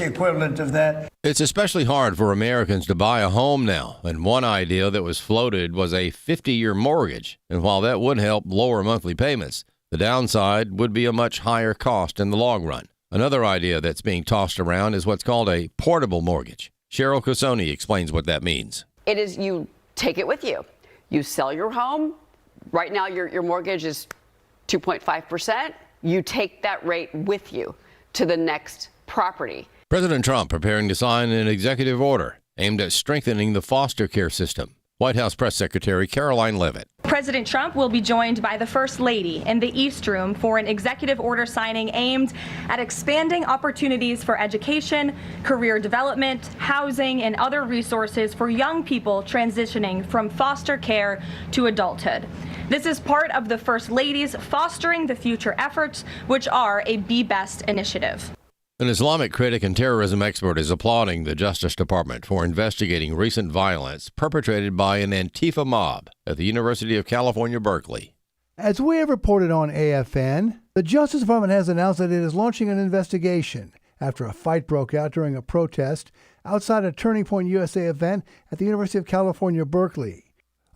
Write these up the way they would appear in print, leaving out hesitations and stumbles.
equivalent of that. It's especially hard for Americans to buy a home now, and one idea that was floated was a 50-year mortgage. And while that would help lower monthly payments, the downside would be a much higher cost in the long run. Another idea that's being tossed around is what's called a portable mortgage. Cheryl Cosoni explains what that means. It is you take it with you. You sell your home. Right now, your mortgage is 2.5%. You take that rate with you to the next property. President Trump preparing to sign an executive order aimed at strengthening the foster care system. White House Press Secretary Caroline Leavitt. President Trump will be joined by the First Lady in the East Room for an executive order signing aimed at expanding opportunities for education, career development, housing, and other resources for young people transitioning from foster care to adulthood. This is part of the First Lady's Fostering the Future efforts, which are a Be Best initiative. An Islamic critic and terrorism expert is applauding the Justice Department for investigating recent violence perpetrated by an Antifa mob at the University of California, Berkeley. As we have reported on AFN, the Justice Department has announced that it is launching an investigation after a fight broke out during a protest outside a Turning Point USA event at the University of California, Berkeley.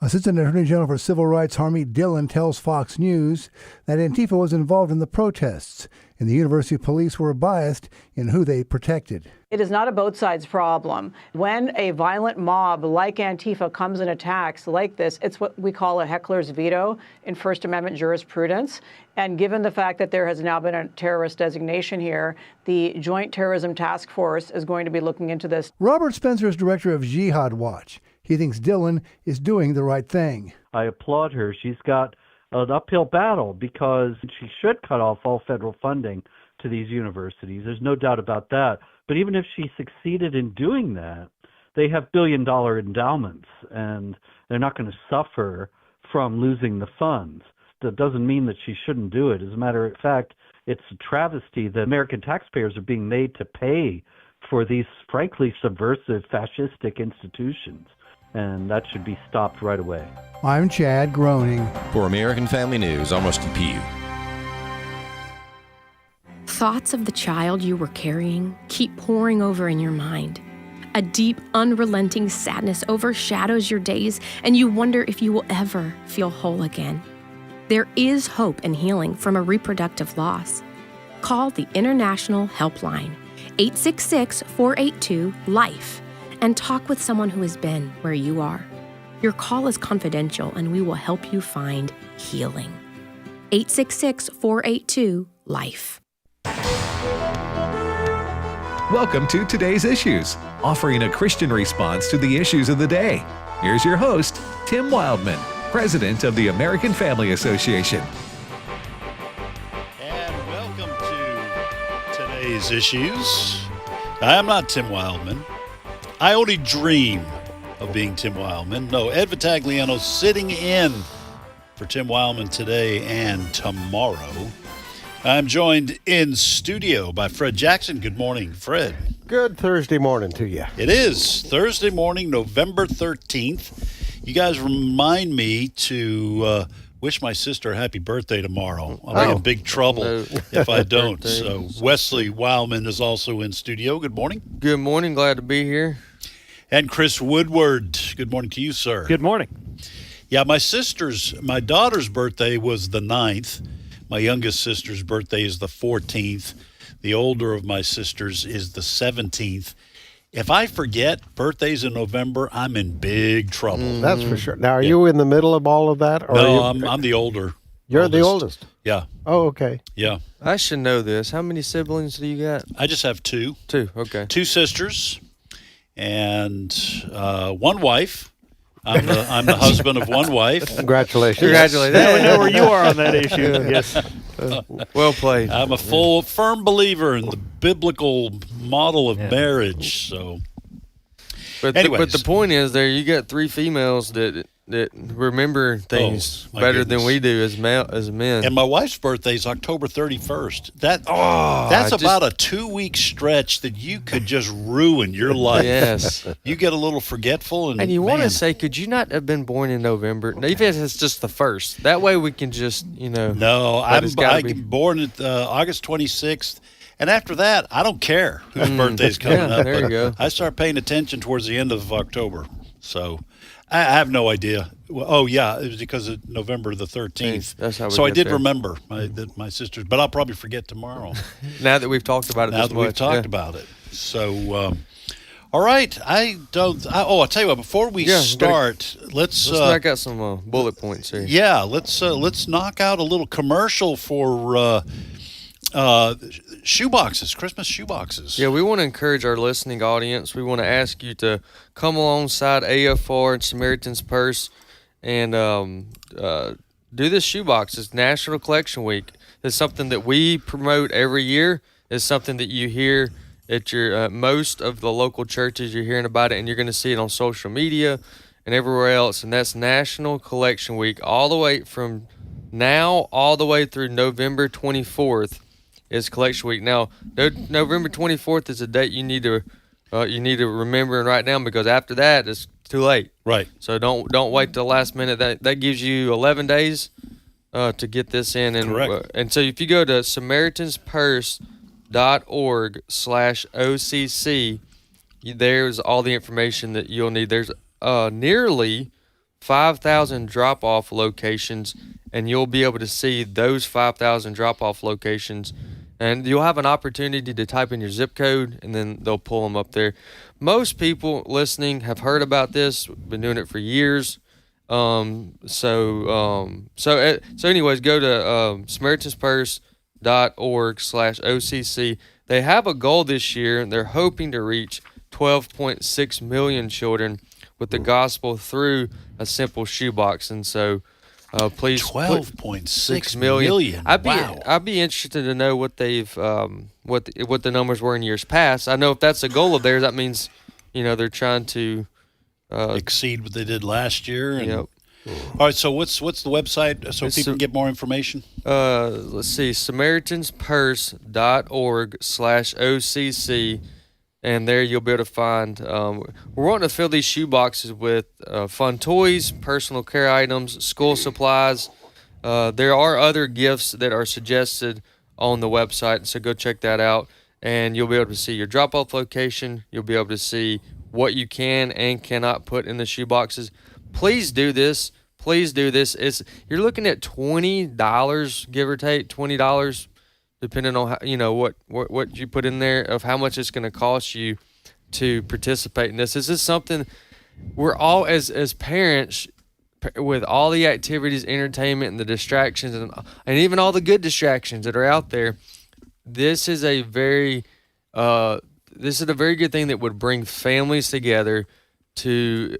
Assistant Attorney General for Civil Rights Harmeet Dillon tells Fox News that Antifa was involved in the protests, and the university police were biased in who they protected. It is not a both sides problem. When a violent mob like Antifa comes and attacks like this, it's what we call a heckler's veto in First Amendment jurisprudence. And given the fact that there has now been a terrorist designation here, the Joint Terrorism Task Force is going to be looking into this. Robert Spencer is director of Jihad Watch. He thinks Dillon is doing the right thing. I applaud her. She's got an uphill battle because she should cut off all federal funding to these universities. There's no doubt about that. But even if she succeeded in doing that, they have billion-dollar endowments, and they're not going to suffer from losing the funds. That doesn't mean that she shouldn't do it. As a matter of fact, it's a travesty that American taxpayers are being made to pay for these, frankly, subversive, fascistic institutions. And that should be stopped right away. I'm Chad Groening. For American Family News, I'm Rusty Pugh. Thoughts of the child you were carrying keep pouring over in your mind. A deep, unrelenting sadness overshadows your days, and you wonder if you will ever feel whole again. There is hope and healing from a reproductive loss. Call the International Helpline, 866-482-LIFE, and talk with someone who has been where you are. Your call is confidential, and we will help you find healing. 866-482-LIFE. Welcome to Today's Issues, offering a Christian response to the issues of the day. Here's your host, Tim Wildmon, President of the American Family Association. And welcome to Today's Issues. I'm not Tim Wildmon. I only dream of being Tim Wildmon. No, Ed Vitagliano sitting in for Tim Wildmon today and tomorrow. I'm joined in studio by Fred Jackson. Good morning, Fred. Good Thursday morning to you. It is Thursday morning, November 13th. You guys remind me to wish my sister a happy birthday tomorrow. I'll be in big trouble if I don't. So Wesley Wildmon is also in studio. Good morning. Good morning. Glad to be here. And Chris Woodward. Good morning to you, sir. Good morning. Yeah, my daughter's birthday was the 9th. My youngest sister's birthday is the 14th. The older of my sisters is the 17th. If I forget birthdays in November, I'm in big trouble. That's for sure. Now, are you in the middle of all of that? Or no, I'm the older. You're the oldest? Yeah. Oh, okay. Yeah. I should know this. How many siblings do you got? I just have two. Two, okay. Two sisters and one wife. I'm the husband of one wife. Congratulations. Congratulations. Now we know where you are on that issue. Yes. Well played. I'm a firm believer in the biblical model of marriage. So, but the point is, there you got three females that remember things better than we do as men. And my wife's birthday is October 31st. That's about a 2-week stretch that you could just ruin your life. Yes. You get a little forgetful. And you want to say, could you not have been born in November? Even if it's just the 1st. That way we can just, No, I'm born at August 26th. And after that, I don't care whose birthday's coming up. There you go. I start paying attention towards the end of October. So I have no idea. Oh, yeah, it was because of November the 13th. That's how we so I get did there. remember my sister's, but I'll probably forget tomorrow. Now that we've talked about it Now this that much. we've talked about it. So, all right. I'll tell you what, before we start, let's knock out some bullet points here. Yeah, let's knock out a little commercial for shoeboxes, Christmas shoeboxes. Yeah, we want to encourage our listening audience. We want to ask you to come alongside AFR and Samaritan's Purse and do this shoebox. It's National Collection Week. It's something that we promote every year. It's something that you hear at your most of the local churches. You're hearing about it, and you're going to see it on social media and everywhere else. And that's National Collection Week, all the way from now all the way through November 24th. Is Collection Week. Now, November 24th is a date you need to remember and write down, because after that it's too late. Right. So don't wait till the last minute. That gives you 11 days to get this in. And correct. And so if you go to SamaritansPurse.org/OCC, there's all the information that you'll need. There's nearly 5,000 drop-off locations, and you'll be able to see those 5,000 drop-off locations. And you'll have an opportunity to type in your zip code, and then they'll pull them up there. Most people listening have heard about this, been doing it for years. So anyways, go to SamaritansPurse.org/OCC. They have a goal this year, and they're hoping to reach 12.6 million children with the gospel through a simple shoebox. And so please, 12.6 million. I'd be interested to know what they've what the numbers were in years past. I know if that's a goal of theirs, that means they're trying to exceed what they did last year. And, Yep. All right. So what's the website so people can get more information? Let's see, SamaritansPurse.org/OCC. And there you'll be able to find, we're wanting to fill these shoe boxes with fun toys, personal care items, school supplies. There are other gifts that are suggested on the website, so go check that out. And you'll be able to see your drop-off location. You'll be able to see what you can and cannot put in the shoe boxes. Please do this. Please do this. You're looking at $20, give or take, $20. Depending on how, what you put in there, of how much it's going to cost you to participate in this. This is something we're all, as parents, with all the activities, entertainment, and the distractions, and even all the good distractions that are out there. This is a very good thing that would bring families together to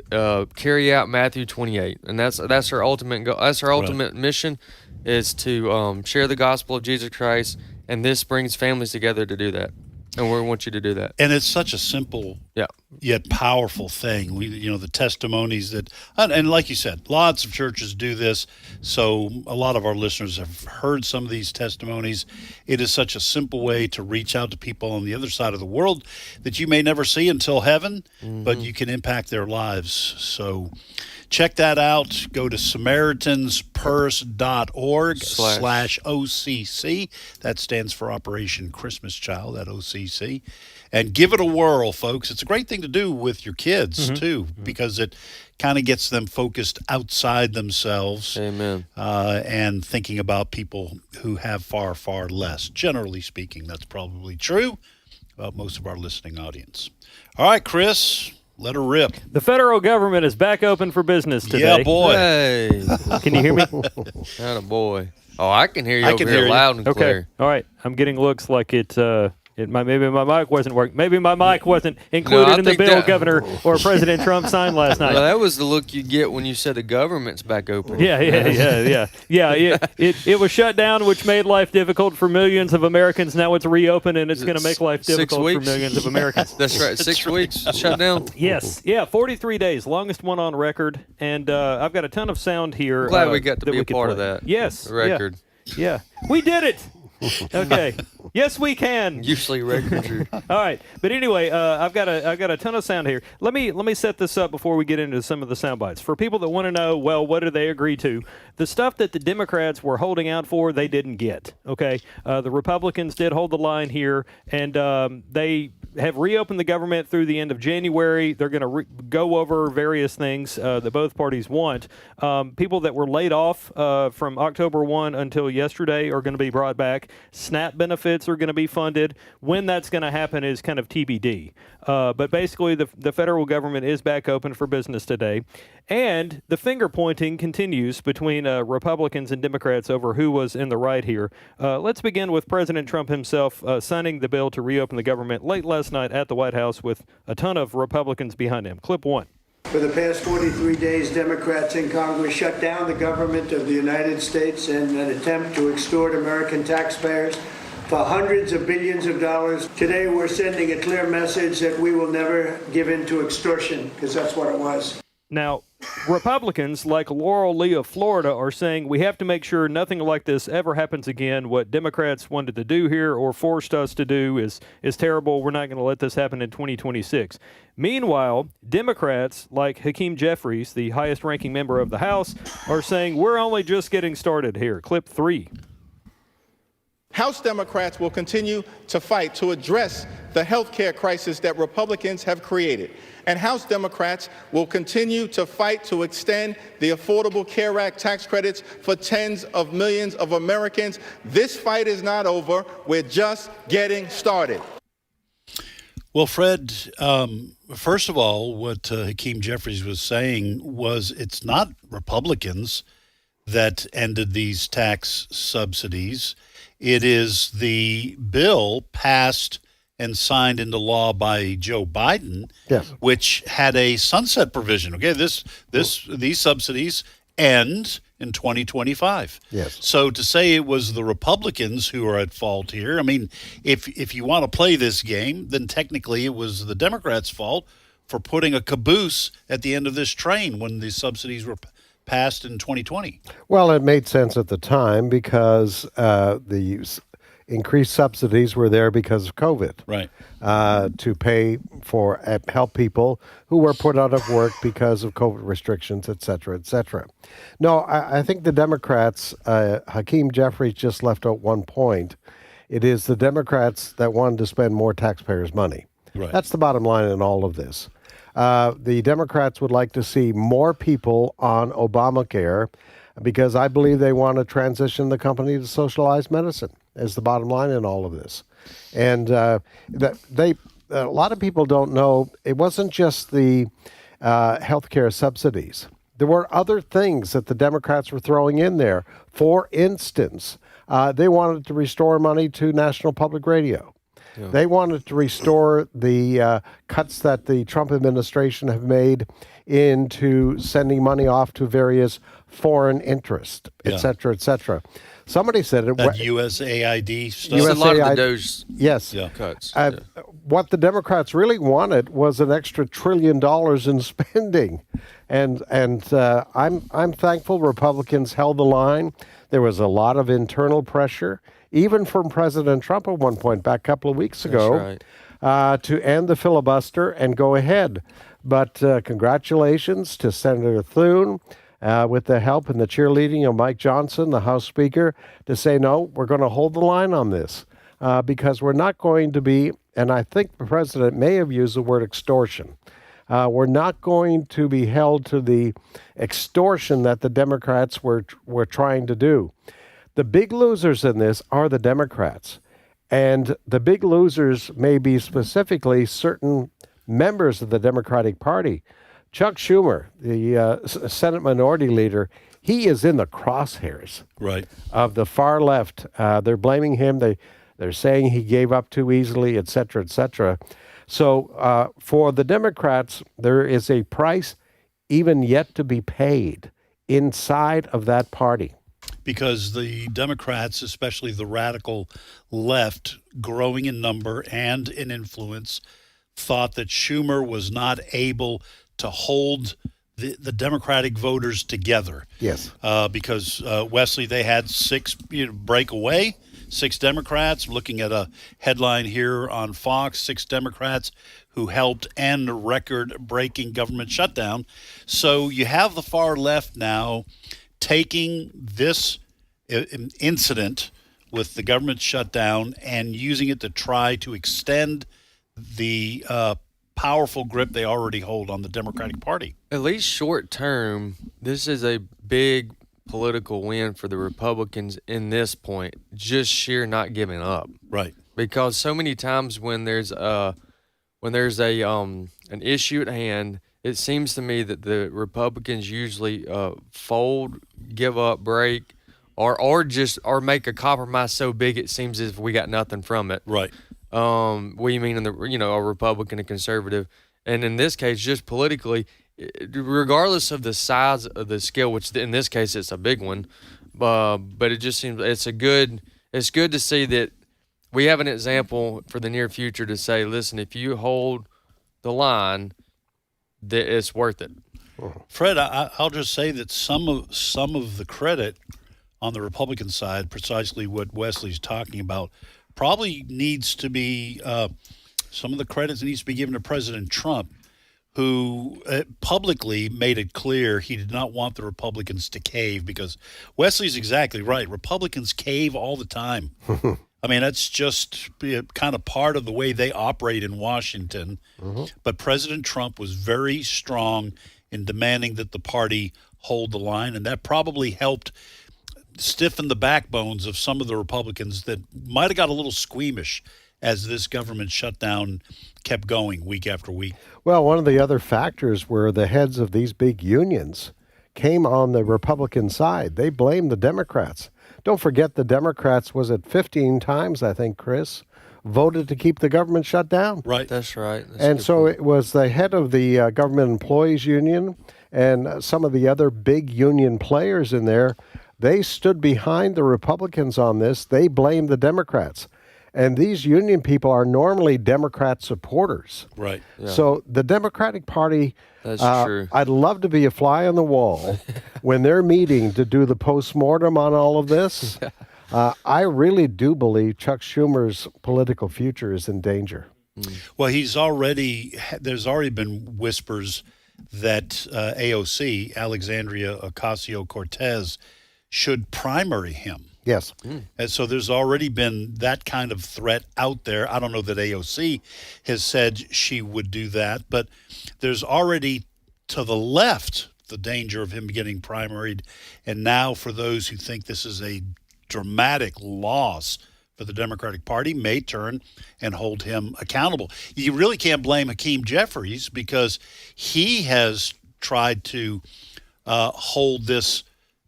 carry out Matthew 28, and that's our ultimate goal. That's our ultimate mission, is to share the gospel of Jesus Christ. And this brings families together to do that. And we want you to do that. And it's such a simple yet powerful thing. The testimonies and like you said, lots of churches do this. So a lot of our listeners have heard some of these testimonies. It is such a simple way to reach out to people on the other side of the world that you may never see until heaven, but you can impact their lives. So check that out. Go to SamaritansPurse.org/OCC. That stands for Operation Christmas Child at OCC. And give it a whirl, folks. It's a great thing to do with your kids, too, because it kind of gets them focused outside themselves. Amen. And thinking about people who have far, far less. Generally speaking, that's probably true about most of our listening audience. All right, Chris. Let her rip. The federal government is back open for business today. Yeah, boy. Hey. Can you hear me? Atta boy. Oh, I can hear you over here loud and clear. Okay. All right. I'm getting looks like maybe my mic wasn't working. Maybe my mic wasn't included in the bill Governor or President Trump signed last night. Well, that was the look you get when you said the government's back open. Yeah. It was shut down, which made life difficult for millions of Americans. Now it's reopened, and it's going to make life difficult for millions of Americans. That's right. 6 weeks shut down. Yes. Yeah. 43 days, longest one on record, and I've got a ton of sound here. Glad we got to be a part of that. Yes. Record. Yeah. We did it. Okay. Yes, we can. Usually records are. All right, but anyway, I've got a ton of sound here. Let me set this up before we get into some of the sound bites. For people that want to know, well, what did they agree to? The stuff that the Democrats were holding out for, they didn't get. Okay, the Republicans did hold the line here, and they have reopened the government through the end of January. They're going to go over various things that both parties want. People that were laid off from October 1 until yesterday are going to be brought back. SNAP benefits are going to be funded. When that's going to happen is kind of TBD. But basically, the federal government is back open for business today. And the finger pointing continues between Republicans and Democrats over who was in the right here. Let's begin with President Trump himself signing the bill to reopen the government late last night at the White House with a ton of Republicans behind him. Clip 1. For the past 43 days, Democrats in Congress shut down the government of the United States in an attempt to extort American taxpayers for hundreds of billions of dollars. Today, we're sending a clear message that we will never give in to extortion, because that's what it was. Now, Republicans like Laurel Lee of Florida are saying we have to make sure nothing like this ever happens again. What Democrats wanted to do here or forced us to do is terrible. We're not going to let this happen in 2026. Meanwhile, Democrats like Hakeem Jeffries, the highest ranking member of the House, are saying we're only just getting started here. Clip 3. House Democrats will continue to fight to address the health care crisis that Republicans have created. And House Democrats will continue to fight to extend the Affordable Care Act tax credits for tens of millions of Americans. This fight is not over. We're just getting started. Well, Fred, first of all, what Hakeem Jeffries was saying was it's not Republicans that ended these tax subsidies. It is the bill passed and signed into law by Joe Biden, yes, which had a sunset provision. Okay, these subsidies end in 2025. Yes. So to say it was the Republicans who are at fault here, I mean, if you want to play this game, then technically it was the Democrats' fault for putting a caboose at the end of this train when the subsidies were passed in 2020. Well, it made sense at the time because the increased subsidies were there because of COVID. Right. To pay for help people who were put out of work because of COVID restrictions, et cetera, et cetera. No, I think the Democrats, Hakeem Jeffries just left out one point. It is the Democrats that wanted to spend more taxpayers' money. Right. That's the bottom line in all of this. The Democrats would like to see more people on Obamacare because I believe they want to transition the company to socialized medicine is the bottom line in all of this. And a lot of people don't know it wasn't just the healthcare subsidies. There were other things that the Democrats were throwing in there. For instance, they wanted to restore money to National Public Radio. Yeah. They wanted to restore the cuts that the Trump administration have made into sending money off to various foreign interests, et cetera, et cetera. Somebody said it. That USAID stuff. USAID, a lot of the DOJ yes. cuts. What the Democrats really wanted was an extra $1 trillion in spending. And I'm thankful Republicans held the line. There was a lot of internal pressure, even from President Trump at one point back a couple of weeks ago, to end the filibuster and go ahead. But congratulations to Senator Thune with the help and the cheerleading of Mike Johnson, the House Speaker, to say, no, we're going to hold the line on this because we're not going to be, and I think the president may have used the word extortion. We're not going to be held to the extortion that the Democrats were trying to do. The big losers in this are the Democrats. And the big losers may be specifically certain members of the Democratic Party. Chuck Schumer, the Senate Minority Leader, he is in the crosshairs of the far left. They're blaming him. They're saying he gave up too easily, et cetera, et cetera. So for the Democrats, there is a price even yet to be paid inside of that party. Because the Democrats, especially the radical left, growing in number and in influence, thought that Schumer was not able to hold the Democratic voters together. Yes. Because, Wesley, they had 6 break away. 6 Democrats. Looking at a headline here on Fox, 6 Democrats who helped end a record-breaking government shutdown. So you have the far left now taking this incident with the government shutdown and using it to try to extend the powerful grip they already hold on the Democratic Party. At least short term, this is a big political win for the Republicans in this point, just sheer not giving up. Right. Because so many times when there's an issue at hand, it seems to me that the Republicans usually fold, give up, break, or make a compromise so big it seems as if we got nothing from it. Right. What do you mean in a Republican and conservative? And in this case, just politically, regardless of the size of the scale, which in this case it's a big one, but it just seems it's good to see that we have an example for the near future to say, listen, if you hold the line, that it's worth it. Fred, I'll just say that some of the credit on the Republican side, precisely what Wesley's talking about, probably needs to be some of the credits needs to be given to President Trump, who publicly made it clear he did not want the Republicans to cave, because Wesley's exactly right. Republicans cave all the time. I mean, that's just kind of part of the way they operate in Washington. Mm-hmm. But President Trump was very strong in demanding that the party hold the line, and that probably helped stiffen the backbones of some of the Republicans that might have got a little squeamish as this government shutdown kept going week after week. Well, one of the other factors were the heads of these big unions came on the Republican side. They blamed the Democrats. Don't forget the Democrats, was it 15 times, I think, Chris, voted to keep the government shut down. Right. That's right. And so it was the head of the Government Employees Union and some of the other big union players in there. They stood behind the Republicans on this. They blamed the Democrats. And these union people are normally Democrat supporters. Right. Yeah. So the Democratic Party, that's true. I'd love to be a fly on the wall when they're meeting to do the postmortem on all of this. I really do believe Chuck Schumer's political future is in danger. Well, there's already been whispers that AOC, Alexandria Ocasio-Cortez, should primary him. Yes. And so there's already been that kind of threat out there. I don't know that AOC has said she would do that, but there's already to the left the danger of him getting primaried. And now for those who think this is a dramatic loss for the Democratic Party, may turn and hold him accountable. You really can't blame Hakeem Jeffries, because he has tried to hold this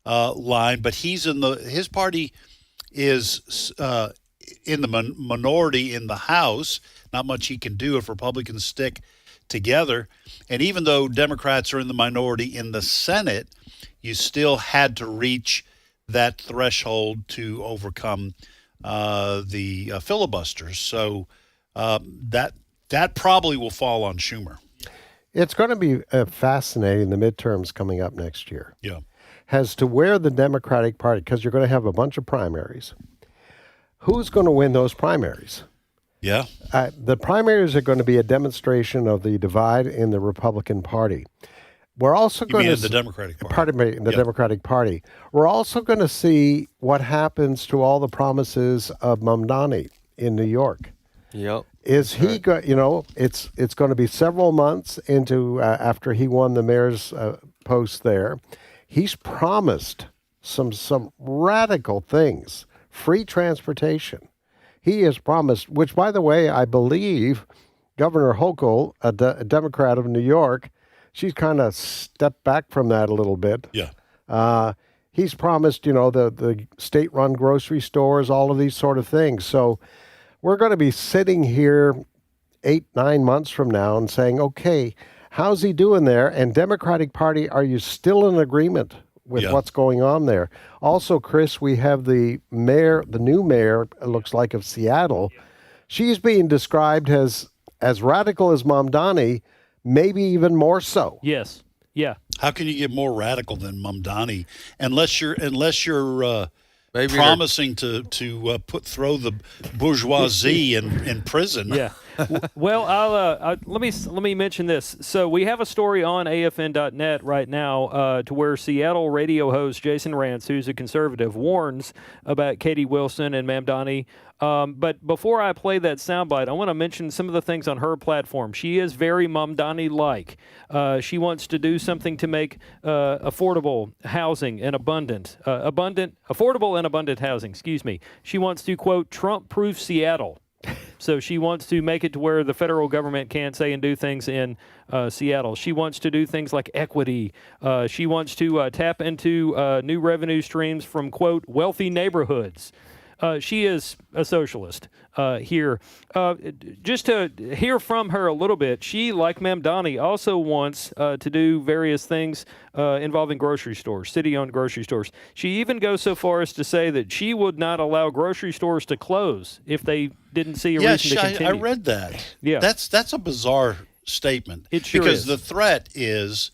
line, but his party is in the minority in the House. Not much he can do if Republicans stick together. And even though Democrats are in the minority in the Senate, you still had to reach that threshold to overcome the filibusters. So that probably will fall on Schumer. It's going to be fascinating, the midterms coming up next year. Yeah. As to where the Democratic Party, because you're going to have a bunch of primaries, who's going to win those primaries? Yeah. The primaries are going to be a demonstration of the divide in the Republican Party. We're also going to the Democratic Party. Pardon me, the Democratic Party. We're also going to see what happens to all the promises of Mamdani in New York. Yep. Is he it's going to be several months into after he won the mayor's post there. He's promised some radical things, free transportation. He has promised, which, by the way, I believe Governor Hochul, a Democrat of New York, she's kind of stepped back from that a little bit. Yeah. He's promised, the state-run grocery stores, all of these sort of things. So we're going to be sitting here 8-9 months from now and saying, okay, how's he doing there? And Democratic Party, are you still in agreement with what's going on there? Also, Chris, we have the new mayor, it looks like, of Seattle. She's being described as radical as Mamdani, maybe even more so. Yes. Yeah. How can you get more radical than Mamdani unless you're promising to throw the bourgeoisie in prison. Yeah. Well, let me mention this. So we have a story on AFN.net right now to where Seattle radio host Jason Rance, who's a conservative, warns about Katie Wilson and Mamdani. But before I play that soundbite, I want to mention some of the things on her platform. She is very Mamdani-like. She wants to do something to make affordable housing and affordable and abundant housing. Excuse me. She wants to, quote, Trump-proof Seattle. So she wants to make it to where the federal government can't say and do things in Seattle. She wants to do things like equity. She wants to tap into new revenue streams from, quote, wealthy neighborhoods. She is a socialist here. Just to hear from her a little bit, she, like Mamdani, also wants to do various things involving grocery stores, city-owned grocery stores. She even goes so far as to say that she would not allow grocery stores to close if they didn't see a reason to continue. I read that. Yeah. That's a bizarre statement. It sure because is. The threat is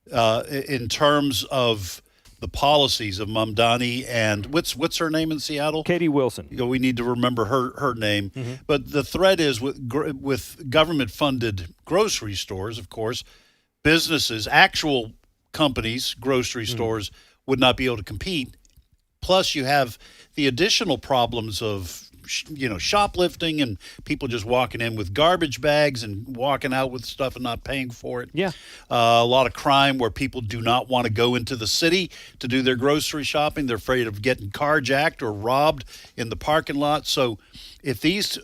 in terms of the policies of Mamdani and what's her name in Seattle? Katie Wilson. We need to remember her name. Mm-hmm. But the threat is with government-funded grocery stores, of course, businesses, actual companies, grocery stores would not be able to compete. Plus, you have the additional problems of shoplifting and people just walking in with garbage bags and walking out with stuff and not paying for it. Yeah. A lot of crime where people do not want to go into the city to do their grocery shopping. They're afraid of getting carjacked or robbed in the parking lot. So if these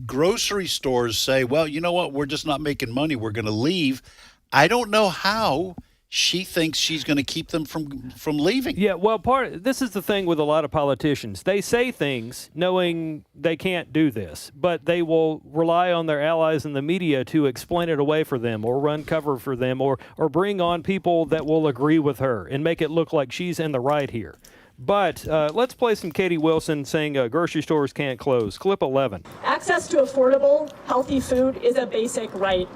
grocery stores say, well, you know what, we're just not making money, we're going to leave, I don't know how she thinks she's going to keep them from leaving. Yeah, well, this is the thing with a lot of politicians. They say things knowing they can't do this, but they will rely on their allies in the media to explain it away for them or run cover for them or bring on people that will agree with her and make it look like she's in the right here. But let's play some Katie Wilson saying grocery stores can't close. Clip 11. Access to affordable, healthy food is a basic right.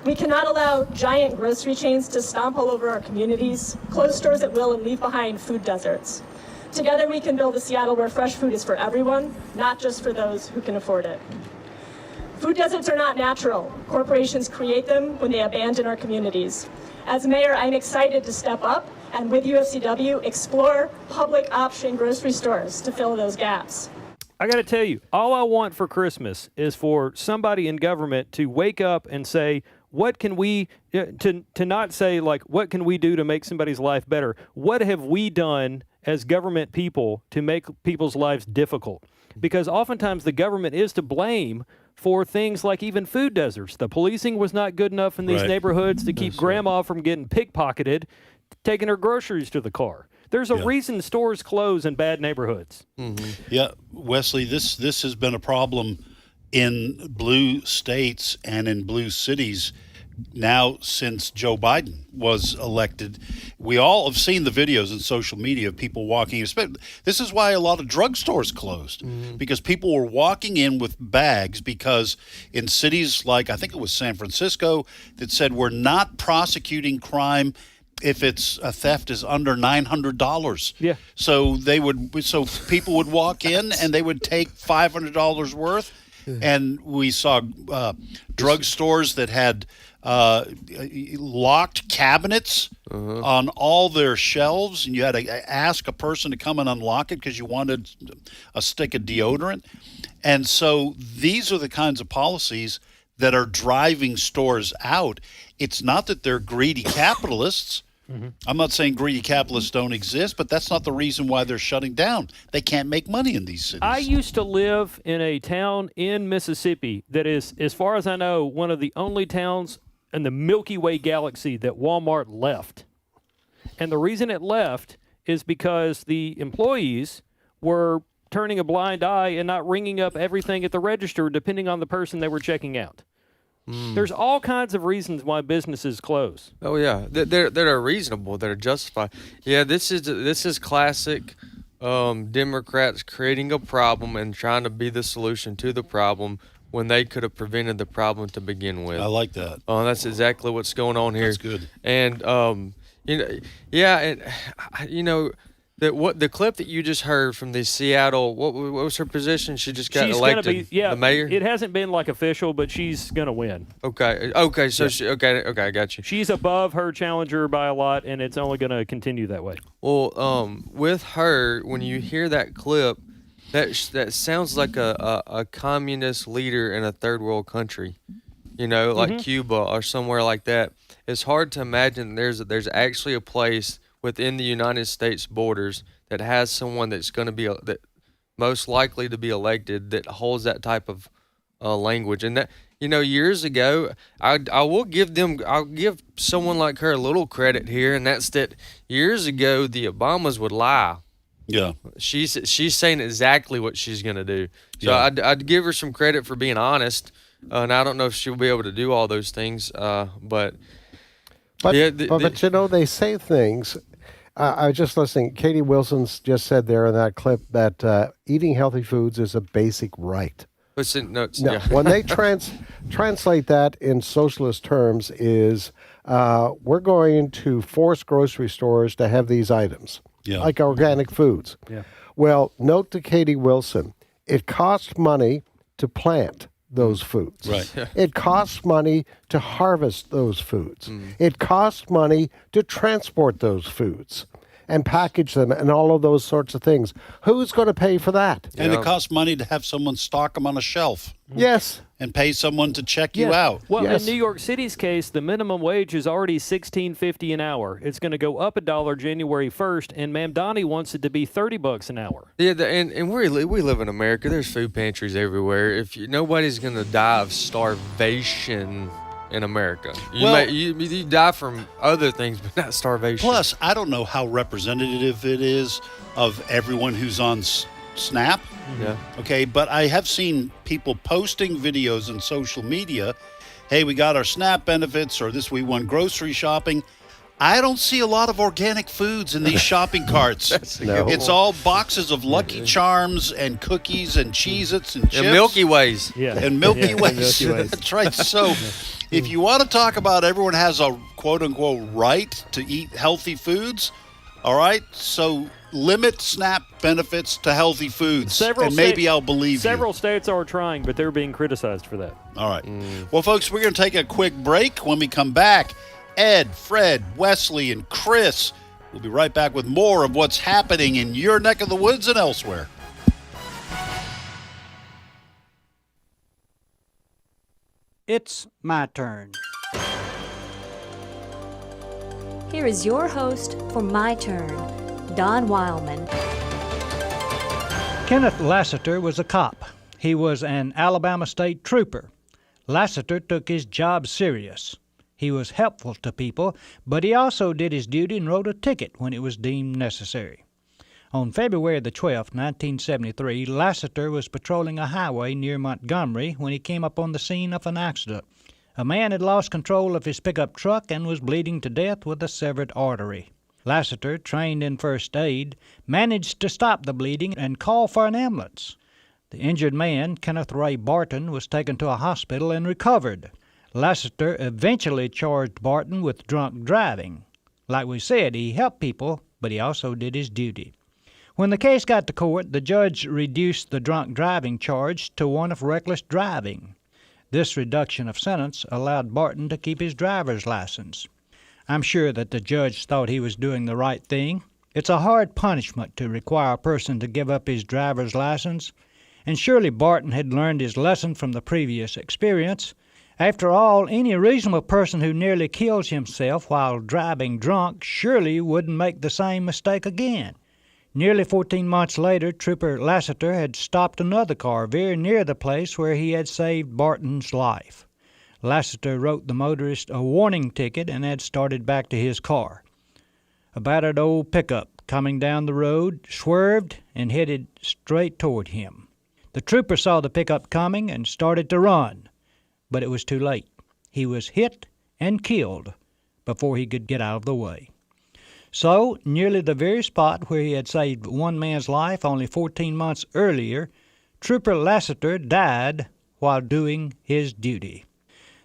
We cannot allow giant grocery chains to stomp all over our communities, close stores at will, and leave behind food deserts. Together we can build a Seattle where fresh food is for everyone, not just for those who can afford it. Food deserts are not natural. Corporations create them when they abandon our communities. As mayor, I'm excited to step up and with UFCW explore public option grocery stores to fill those gaps. I got to tell you, all I want for Christmas is for somebody in government to wake up and say, what can we, to not say, like, what can we do to make somebody's life better? What have we done as government people to make people's lives difficult? Because oftentimes the government is to blame for things like even food deserts. The policing was not good enough in these neighborhoods to keep grandma from getting pickpocketed, taking her groceries to the car. There's a reason stores close in bad neighborhoods. Mm-hmm. Yeah, Wesley, this has been a problem in blue states and in blue cities now since Joe Biden was elected. We all have seen the videos in social media of people walking. This is why a lot of drugstores closed, because people were walking in with bags, because in cities like, I think it was San Francisco, that said we're not prosecuting crime if it's a theft is under $900. Yeah. So people would walk in and they would take $500 worth. And we saw drugstores that had locked cabinets on all their shelves, and you had to ask a person to come and unlock it because you wanted a stick of deodorant. And so these are the kinds of policies that are driving stores out. It's not that they're greedy capitalists. I'm not saying greedy capitalists don't exist, but that's not the reason why they're shutting down. They can't make money in these cities. I used to live in a town in Mississippi that is, as far as I know, one of the only towns in the Milky Way galaxy that Walmart left. And the reason it left is because the employees were turning a blind eye and not ringing up everything at the register depending on the person they were checking out. There's all kinds of reasons why businesses close. Oh yeah, they're reasonable. They're justified. Yeah, this is classic Democrats creating a problem and trying to be the solution to the problem when they could have prevented the problem to begin with. I like that. That's exactly what's going on here. That's good. And The clip that you just heard from the Seattle, what was her position? She just got she's elected. Gonna be, yeah, the mayor. It hasn't been like official, but she's gonna win. Okay. So Yeah. okay, I got you. She's above her challenger by a lot, and it's only gonna continue that way. Well, with her, when you hear that clip, that sounds like a communist leader in a third world country, like Cuba or somewhere like that. It's hard to imagine there's actually a place within the United States borders that has someone that's going to be that most likely to be elected that holds that type of language. And that, years ago, I'll give someone like her a little credit here, and that's that years ago the Obamas would lie. Yeah, she's saying exactly what she's going to do. So Yeah. I'd give her some credit for being honest, and I don't know if she'll be able to do all those things, but yeah, they say things. I was just listening. Katie Wilson's just said there in that clip that eating healthy foods is a basic right. When they translate that in socialist terms is we're going to force grocery stores to have these items, like organic foods. Yeah. Well, note to Katie Wilson, it costs money to plant those foods. Right. It costs money to harvest those foods. It costs money to transport those foods and package them and all of those sorts of things. Who's going to pay for that? And it costs money to have someone stock them on a shelf. Yes. And pay someone to check you out. Well, in New York City's case, the minimum wage is already $16.50 an hour. It's going to go up $1 January 1st, and Ma'am Donnie wants it to be $30 an hour. Yeah, and we live in America. There's food pantries everywhere. Nobody's going to die of starvation in America. You die from other things, but not starvation. Plus, I don't know how representative it is of everyone who's on SNAP. Yeah. Okay, but I have seen people posting videos on social media. Hey, we got our SNAP benefits, or this we won grocery shopping. I don't see a lot of organic foods in these shopping carts. It's all boxes of Lucky Charms and cookies and Cheez-Its and chips. And Milky Ways. Yeah. And Milky Ways. Milky Ways. That's right. So if you want to talk about everyone has a quote-unquote right to eat healthy foods, all right, so limit SNAP benefits to healthy foods, and maybe I'll believe you. Several states are trying, but they're being criticized for that. All right. Well, folks, we're going to take a quick break. When we come back, Ed, Fred, Wesley, and Chris will be right back with more of what's happening in your neck of the woods and elsewhere. It's my turn. Here is your host for My Turn, Don Wildmon. Kenneth Lassiter was a cop. He was an Alabama State Trooper. Lassiter took his job serious. He was helpful to people, but he also did his duty and wrote a ticket when it was deemed necessary. On February the 12th, 1973, Lassiter was patrolling a highway near Montgomery when he came up on the scene of an accident. A man had lost control of his pickup truck and was bleeding to death with a severed artery. Lassiter, trained in first aid, managed to stop the bleeding and call for an ambulance. The injured man, Kenneth Ray Barton, was taken to a hospital and recovered. Lassiter eventually charged Barton with drunk driving. Like we said, he helped people, but he also did his duty. When the case got to court, the judge reduced the drunk driving charge to one of reckless driving. This reduction of sentence allowed Barton to keep his driver's license. I'm sure that the judge thought he was doing the right thing. It's a hard punishment to require a person to give up his driver's license, and surely Barton had learned his lesson from the previous experience. After all, any reasonable person who nearly kills himself while driving drunk surely wouldn't make the same mistake again. Nearly 14 months later, Trooper Lassiter had stopped another car very near the place where he had saved Barton's life. Lassiter wrote the motorist a warning ticket and had started back to his car. A battered old pickup coming down the road swerved and headed straight toward him. The trooper saw the pickup coming and started to run, but it was too late. He was hit and killed before he could get out of the way. So, nearly the very spot where he had saved one man's life only 14 months earlier, Trooper Lassiter died while doing his duty.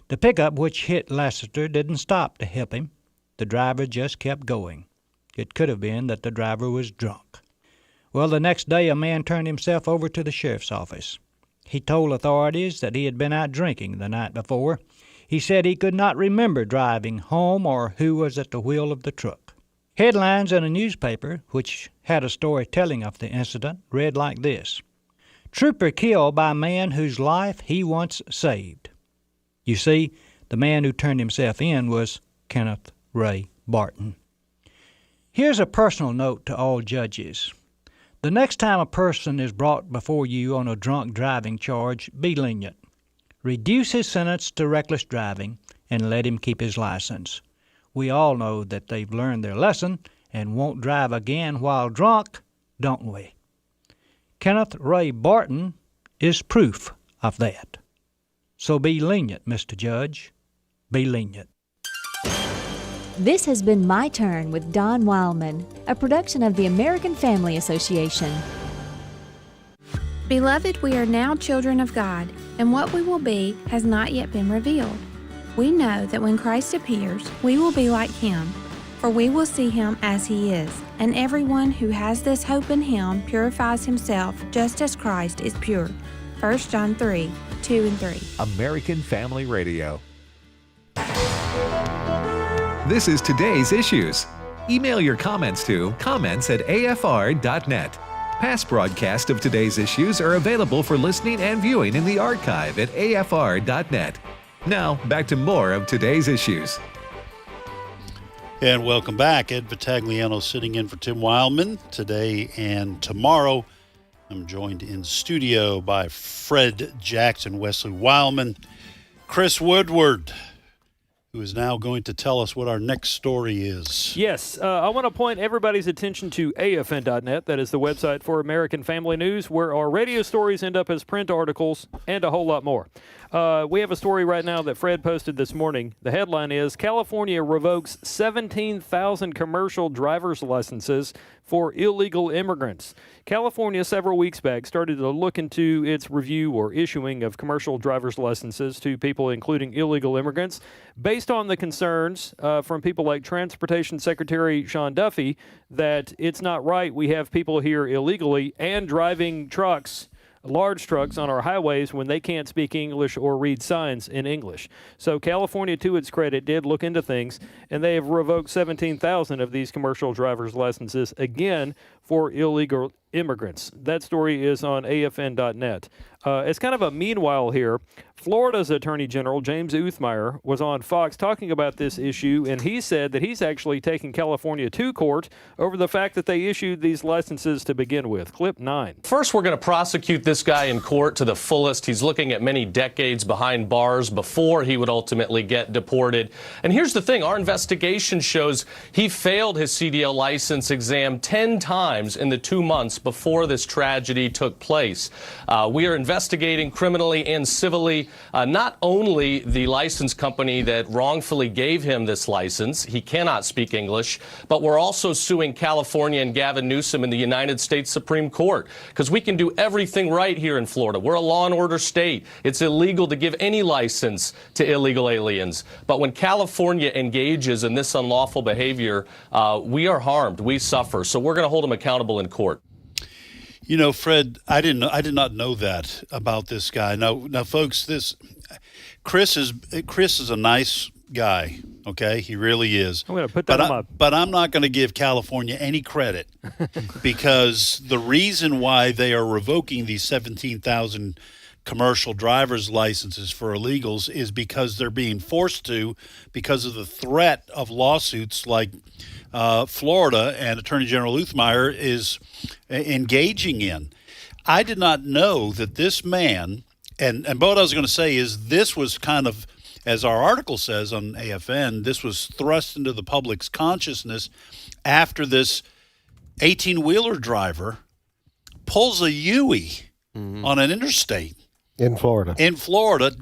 The pickup which hit Lassiter didn't stop to help him. The driver just kept going. It could have been that the driver was drunk. Well, the next day a man turned himself over to the sheriff's office. He told authorities that he had been out drinking the night before. He said he could not remember driving home or who was at the wheel of the truck. Headlines in a newspaper, which had a story telling of the incident, read like this: "Trooper killed by man whose life he once saved." You see, the man who turned himself in was Kenneth Ray Barton. Here's a personal note to all judges. The next time a person is brought before you on a drunk driving charge, be lenient. Reduce his sentence to reckless driving and let him keep his license. We all know that they've learned their lesson and won't drive again while drunk, don't we? Kenneth Ray Barton is proof of that. So be lenient, Mr. Judge. Be lenient. This has been My Turn with Don Wildmon, a production of the American Family Association. Beloved, we are now children of God, and what we will be has not yet been revealed. We know that when Christ appears, we will be like him, for we will see him as he is, and everyone who has this hope in him purifies himself just as Christ is pure. 1 John 3:2 and 3. American Family Radio. This is Today's Issues. Email your comments to comments@afr.net. Past broadcasts of Today's Issues are available for listening and viewing in the archive at afr.net. Now, back to more of Today's Issues. And welcome back. Ed Vitagliano sitting in for Tim Wildmon today and tomorrow. I'm joined in studio by Fred Jackson, Wesley Wildmon, Chris Woodward, who is now going to tell us what our next story is. Yes, I want to point everybody's attention to AFN.net. That is the website for American Family News, where our radio stories end up as print articles and a whole lot more. We have a story right now that Fred posted this morning. The headline is, California revokes 17,000 commercial driver's licenses for illegal immigrants. California, several weeks back, started to look into its review or issuing of commercial driver's licenses to people, including illegal immigrants, based on the concerns from people like Transportation Secretary Sean Duffy that it's not right we have people here illegally and driving trucks, large trucks on our highways when they can't speak English or read signs in English. So California, to its credit, did look into things, and they have revoked 17,000 of these commercial driver's licenses, again, for illegal immigrants. That story is on AFN.net. As kind of a meanwhile here, Florida's Attorney General, James Uthmeyer, was on Fox talking about this issue, and he said that he's actually taking California to court over the fact that they issued these licenses to begin with. Clip 9. First, we're going to prosecute this guy in court to the fullest. He's looking at many decades behind bars before he would ultimately get deported. And here's the thing. Our investigation shows he failed his CDL license exam 10 times in the 2 months before this tragedy took place. We are investigating criminally and civilly not only the license company that wrongfully gave him this license, he cannot speak English, but we're also suing California and Gavin Newsom in the United States Supreme Court, because we can do everything right here in Florida. We're a law and order state. It's illegal to give any license to illegal aliens. But when California engages in this unlawful behavior, we are harmed. We suffer. So we're going to hold them accountable in court. You know, Fred, I did not know that about this guy. Now, folks, Chris is a nice guy. Okay, he really is. I'm going to put that on but I'm not going to give California any credit because the reason why they are revoking these 17,000 commercial driver's licenses for illegals is because they're being forced to, because of the threat of lawsuits like Florida and Attorney General Uthmeyer is engaging in. I did not know that this man, and what I was going to say is this was kind of, as our article says on AFN, this was thrust into the public's consciousness after this 18-wheeler driver pulls a Yui on an interstate. In Florida.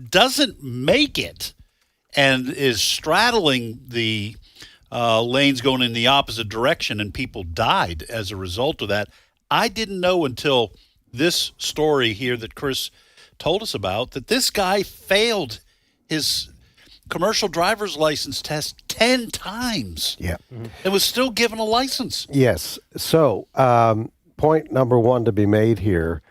Doesn't make it and is straddling the lanes going in the opposite direction, and people died as a result of that. I didn't know until this story here that Chris told us about that this guy failed his commercial driver's license test 10 times. Yeah. And was still given a license. Yes. So, point number one to be made here,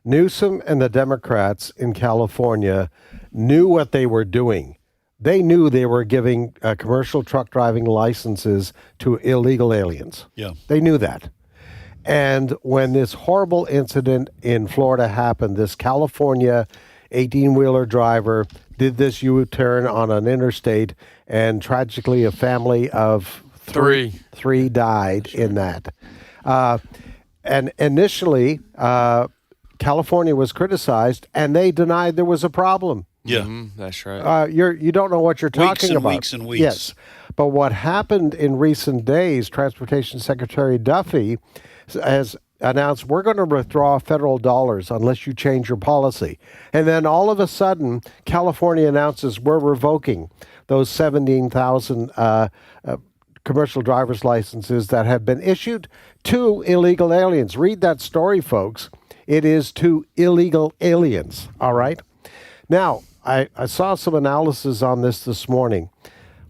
Newsom and the Democrats in California knew what they were doing. They knew they were giving commercial truck driving licenses to illegal aliens. Yeah. They knew that. And when this horrible incident in Florida happened, this California 18-wheeler driver did this U-turn on an interstate, and tragically a family of three died in that. And initially, California was criticized, and they denied there was a problem. Yeah, that's right. You don't know what you're talking about. Weeks and weeks. Yes, but what happened in recent days? Transportation Secretary Duffy has announced we're going to withdraw federal dollars unless you change your policy, and then all of a sudden, California announces we're revoking those 17,000 commercial driver's licenses that have been issued to illegal aliens. Read that story, folks. It is to illegal aliens. All right. Now, I saw some analysis on this morning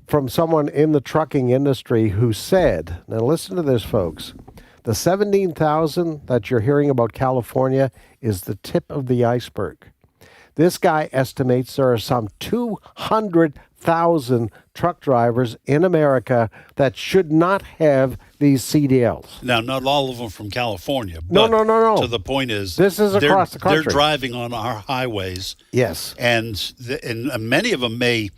from someone in the trucking industry who said, now listen to this, folks, the 17,000 that you're hearing about California is the tip of the iceberg. This guy estimates there are some 200,000 truck drivers in America that should not have these CDLs. Now, not all of them from California. No. So the point is, this is across the country. They're driving on our highways. Yes. And many of them may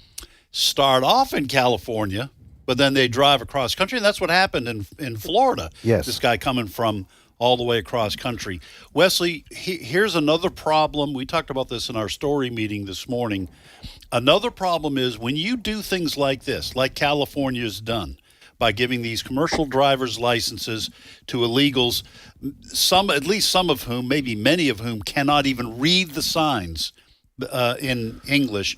start off in California, but then they drive across country. And that's what happened in Florida. Yes. This guy coming from all the way across country. Wesley, here's another problem. We talked about this in our story meeting this morning. Another problem is when you do things like this, like California's done, by giving these commercial driver's licenses to illegals, at least some of whom, maybe many of whom, cannot even read the signs in English.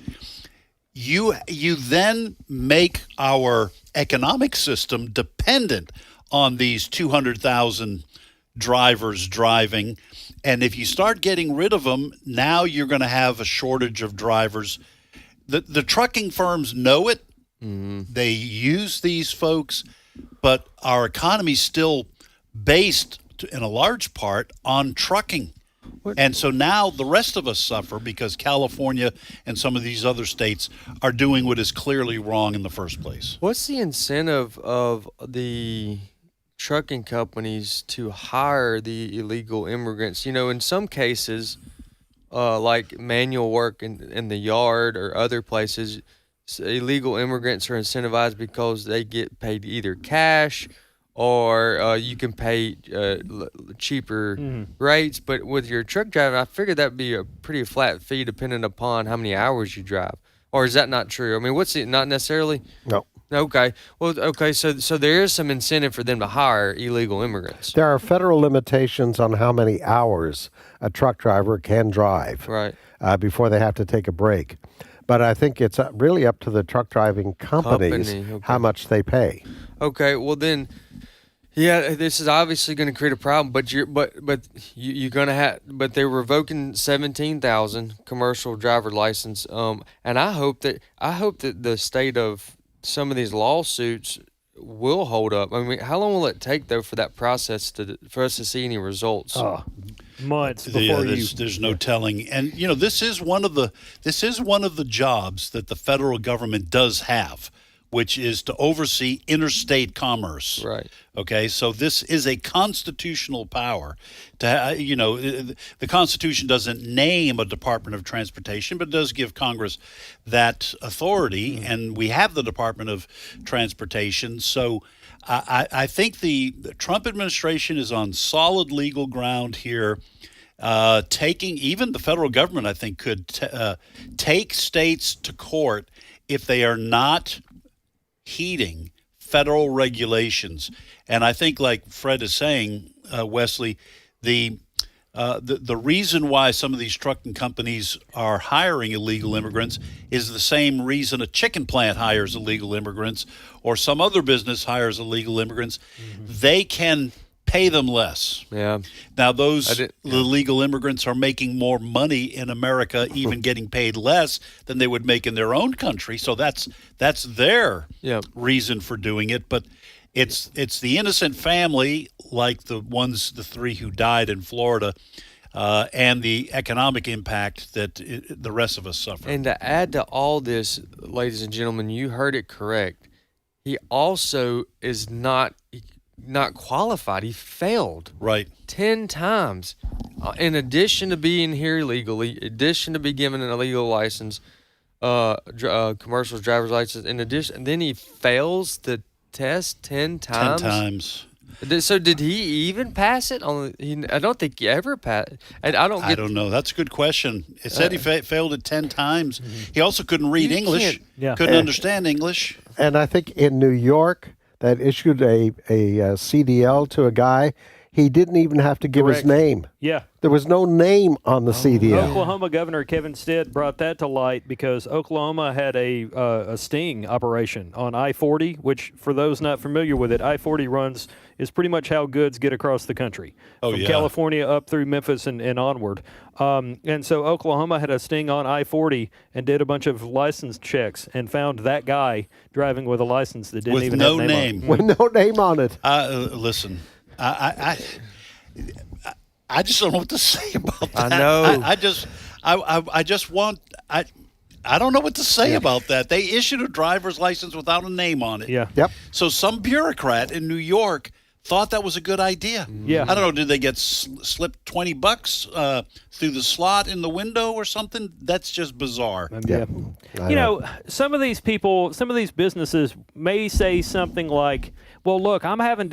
You then make our economic system dependent on these 200,000 drivers driving. And if you start getting rid of them, now you're going to have a shortage of drivers. The trucking firms know it. Mm-hmm. They use these folks, but our economy's still based in a large part on trucking. And so now the rest of us suffer because California and some of these other states are doing what is clearly wrong in the first place. What's the incentive of the trucking companies to hire the illegal immigrants? You know, in some cases, like manual work in the yard or other places, illegal immigrants are incentivized because they get paid either cash or you can pay cheaper rates. But with your truck driving, I figured that would be a pretty flat fee depending upon how many hours you drive. Or is that not true? I mean, what's it? Not necessarily? No. Okay. Well, okay. So there is some incentive for them to hire illegal immigrants. There are federal limitations on how many hours a truck driver can drive before they have to take a break. But I think it's really up to the truck driving companies how much they pay. Okay. Well, then, yeah, this is obviously going to create a problem. But you're going to have. But they're revoking 17,000 commercial driver license. And I hope that the state of some of these lawsuits will hold up. I mean, how long will it take though for that process for us to see any results? Months before there's no telling. And you know, this is one of the jobs that the federal government does have, which is to oversee interstate commerce. Right. Okay, so this is a constitutional power. The Constitution doesn't name a Department of Transportation, but it does give Congress that authority, and we have the Department of Transportation. So I think the Trump administration is on solid legal ground here. Even the federal government, I think, could take states to court if they are not heeding federal regulations. And I think, like Fred is saying, Wesley, the reason why some of these trucking companies are hiring illegal immigrants is the same reason a chicken plant hires illegal immigrants or some other business hires illegal immigrants. Mm-hmm. They can pay them less. Yeah. Now, those illegal immigrants are making more money in America, even getting paid less than they would make in their own country. So that's their reason for doing it. But it's the innocent family, like the three who died in Florida, and the economic impact that the rest of us suffer. And to add to all this, ladies and gentlemen, you heard it correct. He also is not qualified. He failed 10 times. In addition to being here illegally, in addition to be given an illegal license, commercial driver's license, in addition, and then he fails the test 10 times. 10 times. So did he even pass it? I don't think he ever passed. I don't know. That's a good question. It said he failed it 10 times. He also couldn't read English. Couldn't understand English. And I think in New York, that issued a CDL to a guy, he didn't even have to give his name. Yeah. There was no name on the CDL. Oklahoma Governor Kevin Stitt brought that to light because Oklahoma had a sting operation on I-40, which, for those not familiar with it, I-40 is pretty much how goods get across the country. From California up through Memphis and onward. And so Oklahoma had a sting on I-40 and did a bunch of license checks and found that guy driving with a license that didn't even have a name on it. With no name on it. Listen, I just don't know what to say about that. I know. I don't know what to say about that. They issued a driver's license without a name on it. Yeah. Yep. So some bureaucrat in New York thought that was a good idea. Yeah. I don't know. Did they get slipped $20 through the slot in the window or something? That's just bizarre. Yeah. You know, some of these people, some of these businesses may say something like, well, look, I'm having a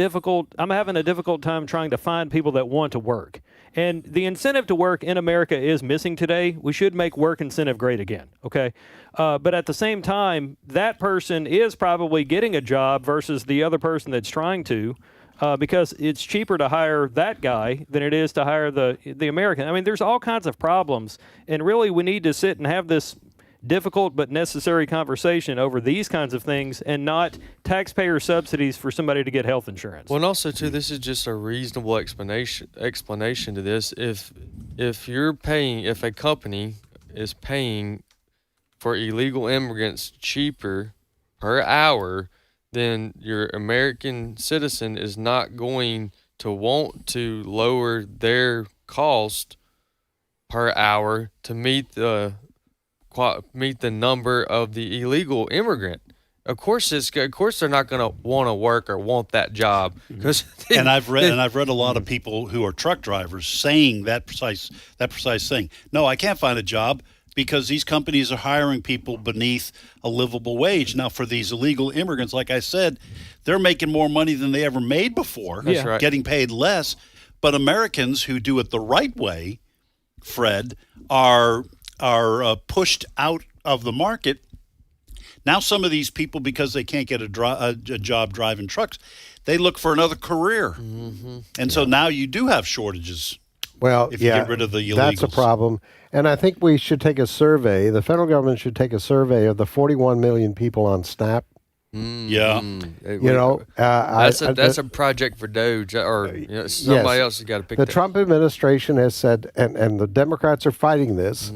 difficult time trying to find people that want to work. And the incentive to work in America is missing today. We should make work incentive great again, okay? But at the same time, that person is probably getting a job versus the other person that's trying to, because it's cheaper to hire that guy than it is to hire the American. I mean, there's all kinds of problems, and really we need to sit and have this difficult but necessary conversation over these kinds of things and not taxpayer subsidies for somebody to get health insurance. Well, and also, too, this is just a reasonable explanation to this. If a company is paying for illegal immigrants cheaper per hour, then your American citizen is not going to want to lower their cost per hour to meet the number of the illegal immigrant. Of course they're not going to want to work or want that job. And I've read a lot of people who are truck drivers saying that precise thing. No, I can't find a job because these companies are hiring people beneath a livable wage. Now, for these illegal immigrants, like I said, they're making more money than they ever made before. That's right. Getting paid less. But Americans who do it the right way, Fred, are pushed out of the market. Now some of these people, because they can't get a job driving trucks, they look for another career. Mm-hmm. And so now you do have shortages. Well, if you get rid of the illegals. That's a problem. And I think we should take a survey. The federal government should take a survey of the 41 million people on SNAP. Yeah. That's a project for Doge or somebody else has got to pick the that. Trump administration has said, and the Democrats are fighting this,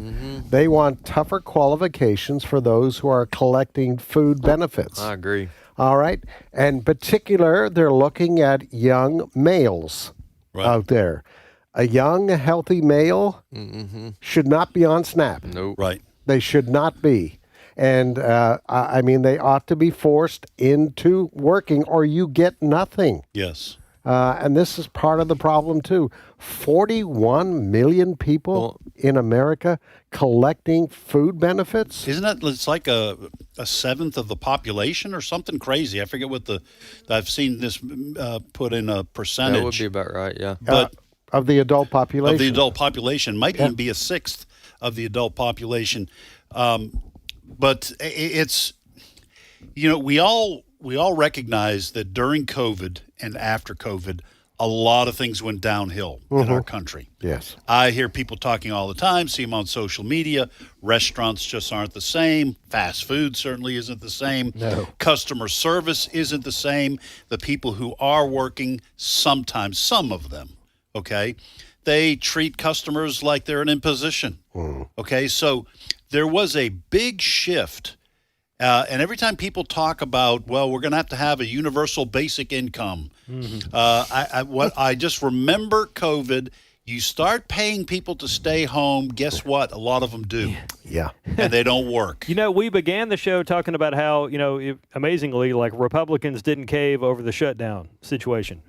they want tougher qualifications for those who are collecting food benefits. I agree. All right. And in particular, they're looking at young males out there. A young, healthy male should not be on SNAP. Nope. Right. They should not be. And, I mean, they ought to be forced into working or you get nothing. Yes. And this is part of the problem, too. 41 million people in America collecting food benefits. Isn't that, it's like a seventh of the population or something crazy? I forget I've seen this put in a percentage. That would be about right, yeah. But of the adult population. Of the adult population. Might even be a sixth of the adult population. But it's, we all recognize that during COVID and after COVID, a lot of things went downhill in our country. Yes. I hear people talking all the time, see them on social media. Restaurants just aren't the same. Fast food certainly isn't the same. No. Customer service isn't the same. The people who are working, sometimes, some of them, okay, they treat customers like they're an imposition. Okay, so there was a big shift. And every time people talk about, well, we're going to have a universal basic income, I just remember COVID. You start paying people to stay home. Guess what? A lot of them do. Yeah. And they don't work. We began the show talking about how, amazingly, like Republicans didn't cave over the shutdown situation.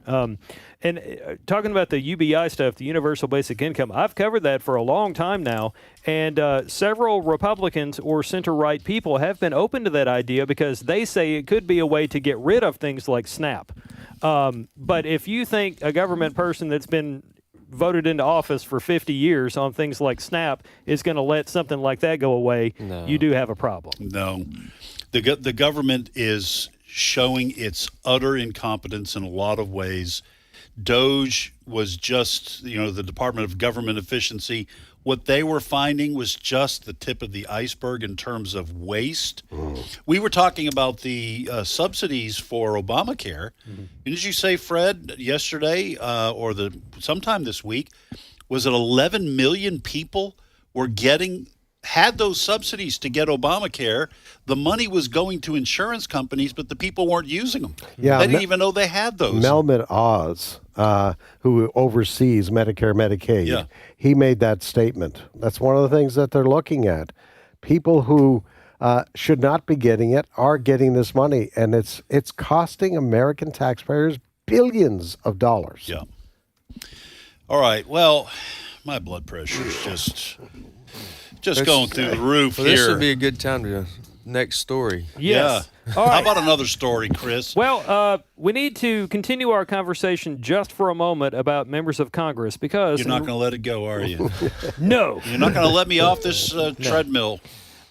And talking about the UBI stuff, the universal basic income, I've covered that for a long time now. And several Republicans or center-right people have been open to that idea because they say it could be a way to get rid of things like SNAP. But if you think a government person that's been voted into office for 50 years on things like SNAP is going to let something like that go away, you do have a problem. No. The government is showing its utter incompetence in a lot of ways. DOGE was just, the Department of Government Efficiency. What they were finding was just the tip of the iceberg in terms of waste. We were talking about the subsidies for Obamacare. Didn't you say, Fred, yesterday or sometime this week, was it 11 million people had those subsidies to get Obamacare? The money was going to insurance companies, but the people weren't using them. Yeah, they didn't even know they had those. Melvin Oz, who oversees Medicare, Medicaid, he made that statement. That's one of the things that they're looking at. People who should not be getting it are getting this money, and it's costing American taxpayers billions of dollars. Yeah. All right. Well, my blood pressure is just going through the roof here. This would be a good time to next story. Yes. Yeah. All right. How about another story, Chris? Well, we need to continue our conversation just for a moment about members of Congress because... You're not going to let it go, are you? No. You're not going to let me off this treadmill.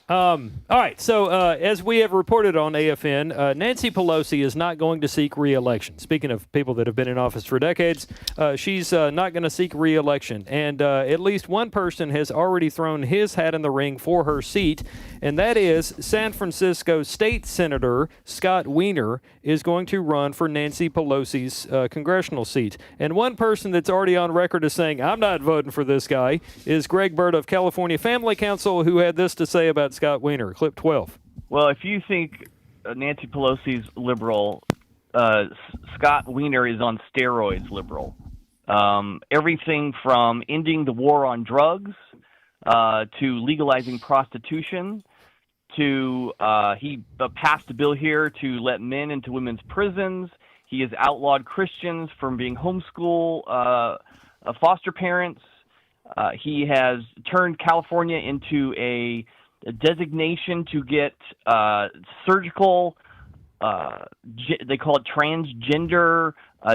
All right, so as we have reported on AFN, Nancy Pelosi is not going to seek re-election. Speaking of people that have been in office for decades, she's not going to seek re-election. And at least one person has already thrown his hat in the ring for her seat, and that is San Francisco State Senator Scott Wiener is going to run for Nancy Pelosi's congressional seat. And one person that's already on record as saying, I'm not voting for this guy, is Greg Burt of California Family Council, who had this to say about Scott Wiener. Clip 12. Well, if you think Nancy Pelosi's liberal, Scott Wiener is on steroids liberal. Everything from ending the war on drugs to legalizing prostitution to he passed a bill here to let men into women's prisons. He has outlawed Christians from being homeschool foster parents. He has turned California into a designation to get surgical, they call it transgender,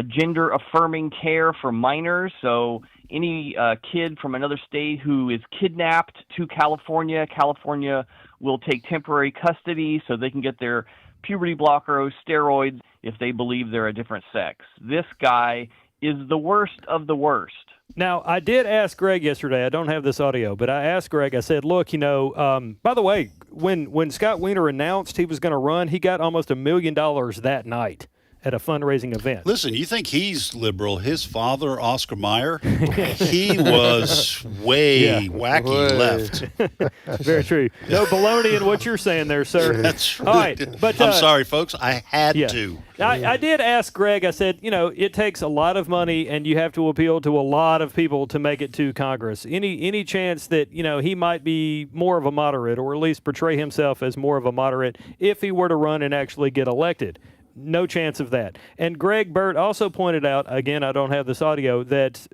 gender-affirming care for minors. So any kid from another state who is kidnapped to California, California will take temporary custody so they can get their puberty blocker or steroids if they believe they're a different sex. This guy is the worst of the worst. Now, I did ask Greg yesterday. I don't have this audio, but I asked Greg, I said, look, by the way, when Scott Wiener announced he was going to run, he got almost $1 million that night at a fundraising event. Listen, you think he's liberal. His father, Oscar Mayer, he was way wacky left. Very true. No baloney in what you're saying there, sir. That's right. All right, but I'm sorry, folks. I had to. I did ask Greg, I said, it takes a lot of money and you have to appeal to a lot of people to make it to Congress. Any chance that, he might be more of a moderate or at least portray himself as more of a moderate if he were to run and actually get elected? No chance of that. And Greg Burt also pointed out, again, I don't have this audio, that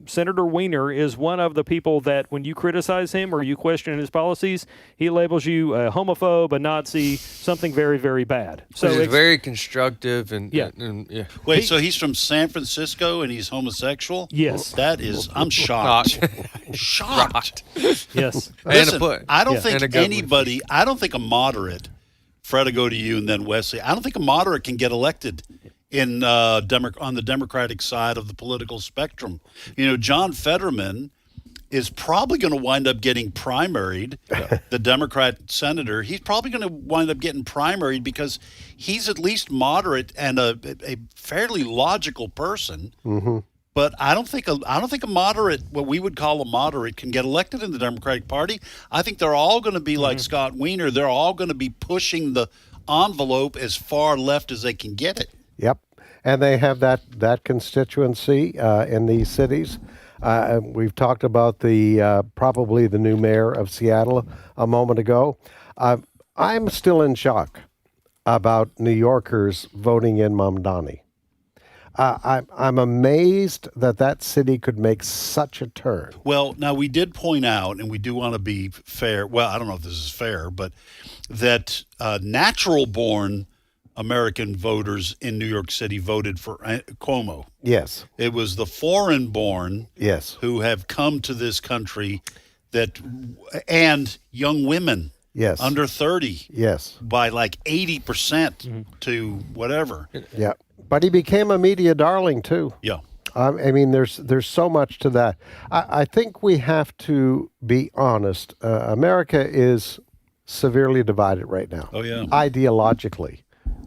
Senator Wiener is one of the people that when you criticize him or you question his policies, he labels you a homophobe, a Nazi, something very, very bad. So it's very constructive and Wait, so he's from San Francisco and he's homosexual? Yes. That is, I'm shocked. Shocked. Yes. Listen, I don't think I don't think a moderate, Fred, I go to you and then Wesley, I don't think a moderate can get elected on the Democratic side of the political spectrum. You know, John Fetterman is probably going to wind up getting primaried, the Democrat senator. He's probably going to wind up getting primaried because he's at least moderate and a fairly logical person. Mm-hmm. But I don't think a moderate, what we would call a moderate, can get elected in the Democratic Party. I think they're all going to be like Scott Wiener. They're all going to be pushing the envelope as far left as they can get it. Yep. And they have that constituency in these cities. We've talked about probably the new mayor of Seattle a moment ago. I'm still in shock about New Yorkers voting in Mamdani. I'm amazed that city could make such a turn. Well, now we did point out, and we do want to be fair. Well, I don't know if this is fair, but that natural-born American voters in New York City voted for Cuomo. Yes. It was the foreign-born who have come to this country and young women under 30 by like 80% to whatever. Yeah. But he became a media darling, too. Yeah. I mean, there's so much to that. I think we have to be honest. America is severely divided right now. Oh, yeah. Ideologically.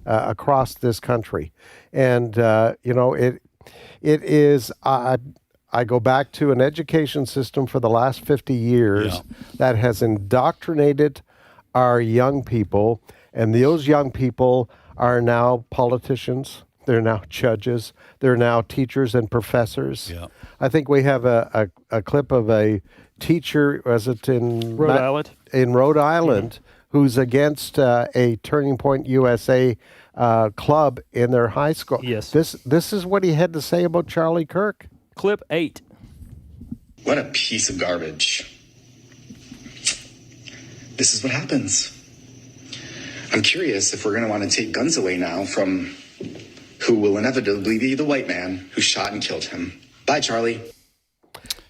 Across this country. And, it is, I go back to an education system for the last 50 years that has indoctrinated our young people, and those young people are now politicians, they're now judges, they're now teachers and professors. Yeah. I think we have a clip of a teacher, was it in Rhode Island? In Rhode Island, who's against a Turning Point USA club in their high school. Yes. This is what he had to say about Charlie Kirk. Clip 8. What a piece of garbage. This is what happens. I'm curious if we're going to want to take guns away now from who will inevitably be the white man who shot and killed him. Bye, Charlie.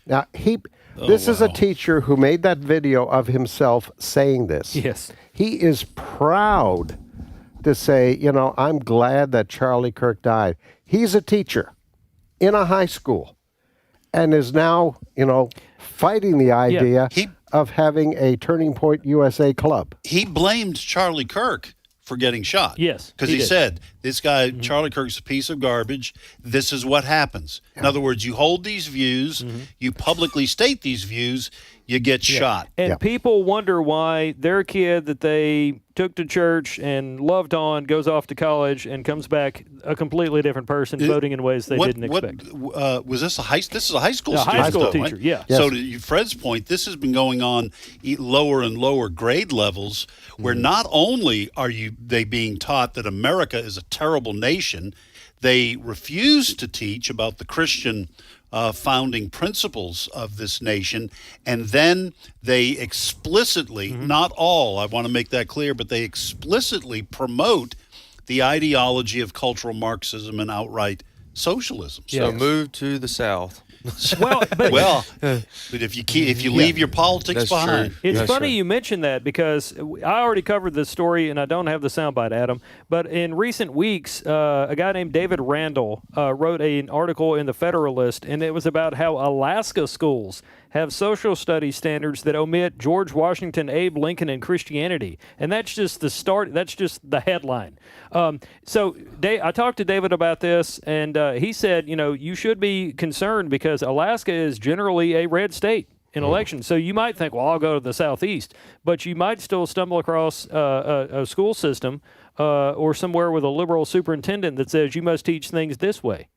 Now, this is a teacher who made that video of himself saying this. Yes. He is proud to say, I'm glad that Charlie Kirk died. He's a teacher in a high school and is now, fighting the idea of having a Turning Point USA club. He blamed Charlie Kirk for getting shot. Yes. Because he said, this guy, Charlie Kirk's a piece of garbage. This is what happens. In other words, you hold these views, you publicly state these views, you get shot. And people wonder why their kid that they took to church and loved on goes off to college and comes back a completely different person, voting in ways they didn't expect. Was this this is a high school a student? High school though, teacher, right? yeah. So to Fred's point, this has been going on lower and lower grade levels where not only are they being taught that America is a terrible nation, they refuse to teach about the Christian founding principles of this nation, and then they explicitly, not all, I want to make that clear, but they explicitly promote the ideology of cultural Marxism and outright socialism. So move to the South. But if you leave your politics behind. It's funny you mentioned that because I already covered this story and I don't have the soundbite, Adam. But in recent weeks, a guy named David Randall wrote an article in the Federalist, and it was about how Alaska schools have social studies standards that omit George Washington, Abe Lincoln, and Christianity. And that's just the start. That's just the headline. So I talked to David about this, and he said, you should be concerned because Alaska is generally a red state in elections. So you might think, well, I'll go to the Southeast. But you might still stumble across a school system or somewhere with a liberal superintendent that says you must teach things this way.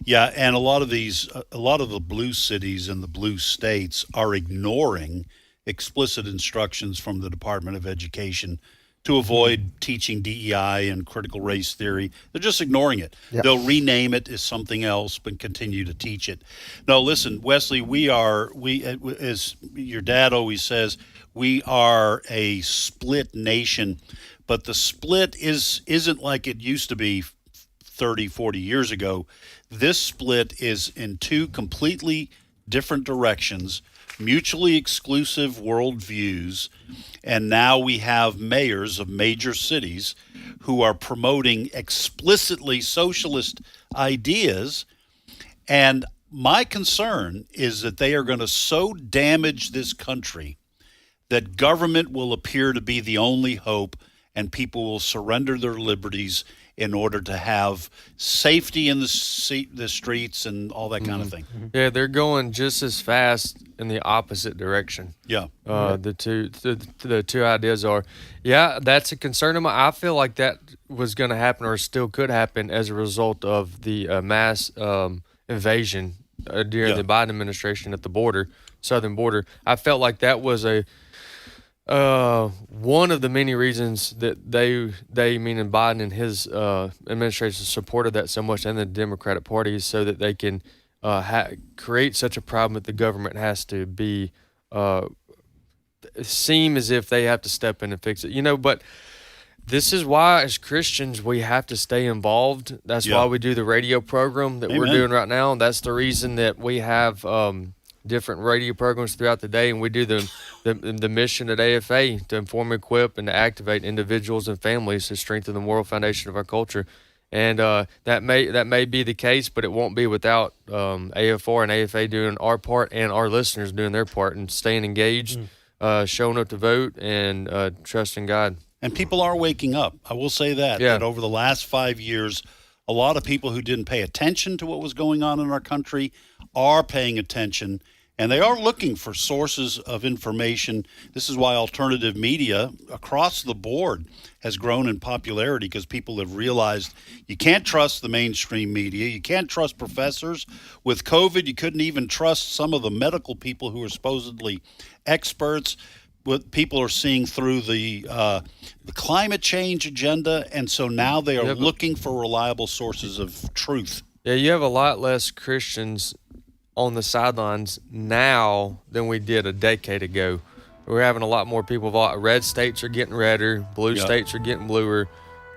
Yeah, and a lot of the blue cities and the blue states are ignoring explicit instructions from the Department of Education to avoid teaching DEI and critical race theory. They're just ignoring it. Yep. They'll rename it as something else but continue to teach it. No, listen, Wesley, we as your dad always says, we are a split nation, but the split isn't like it used to be 30, 40 years ago. This split is in two completely different directions mutually exclusive worldviews, and now we have mayors of major cities who are promoting explicitly socialist ideas. And my concern is that they are going to so damage this country that government will appear to be the only hope, and people will surrender their liberties in order to have safety in the streets and all that kind of thing. Yeah, they're going just as fast in the opposite direction. Yeah. The two ideas are, that's a concern of mine. I feel like that was going to happen, or still could happen, as a result of the mass invasion during the Biden administration at the border, southern border. I felt like that was one of the many reasons that they meaning Biden and his administration supported that so much, and the Democratic Party, is so that they can create such a problem that the government has to be seem as if they have to step in and fix it. But this is why, as Christians, we have to stay involved. That's why we do the radio program that we're doing right now. That's the reason that we have different radio programs throughout the day, and we do the mission at AFA to inform, equip, and to activate individuals and families to strengthen the moral foundation of our culture. And that may be the case, but it won't be without AFR and AFA doing our part and our listeners doing their part and staying engaged, showing up to vote, and trusting God. And people are waking up. I will say that over the last 5 years, a lot of people who didn't pay attention to what was going on in our country are paying attention, and they are looking for sources of information. This is why alternative media across the board has grown in popularity, because people have realized you can't trust the mainstream media. You can't trust professors. With COVID, you couldn't even trust some of the medical people who are supposedly experts. What people are seeing through the climate change agenda, and so now they are looking for reliable sources of truth. Yeah, you have a lot less Christians on the sidelines now than we did a decade ago. We're having a lot more people. Red states are getting redder, blue states are getting bluer.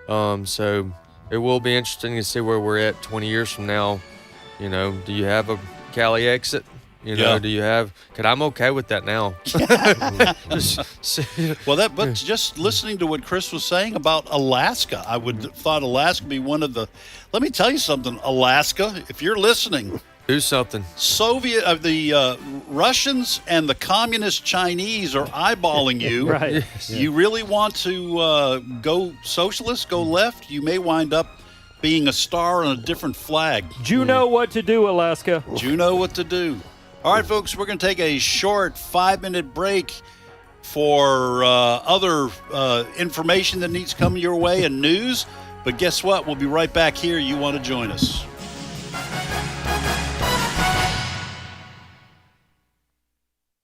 So it will be interesting to see where we're at 20 years from now. Do you have a Cali exit? Do you have? Because I'm okay with that now. But just listening to what Chris was saying about Alaska, I would have thought Alaska would be one of the. Let me tell you something, Alaska. If you're listening, do something. The Russians and the communist Chinese are eyeballing you. Right. You really want to go socialist, go left? You may wind up being a star on a different flag. Do you know what to do, Alaska? Do you know what to do? All right, folks, we're going to take a short 5-minute break for other information that needs coming your way and news. But guess what? We'll be right back here. You want to join us.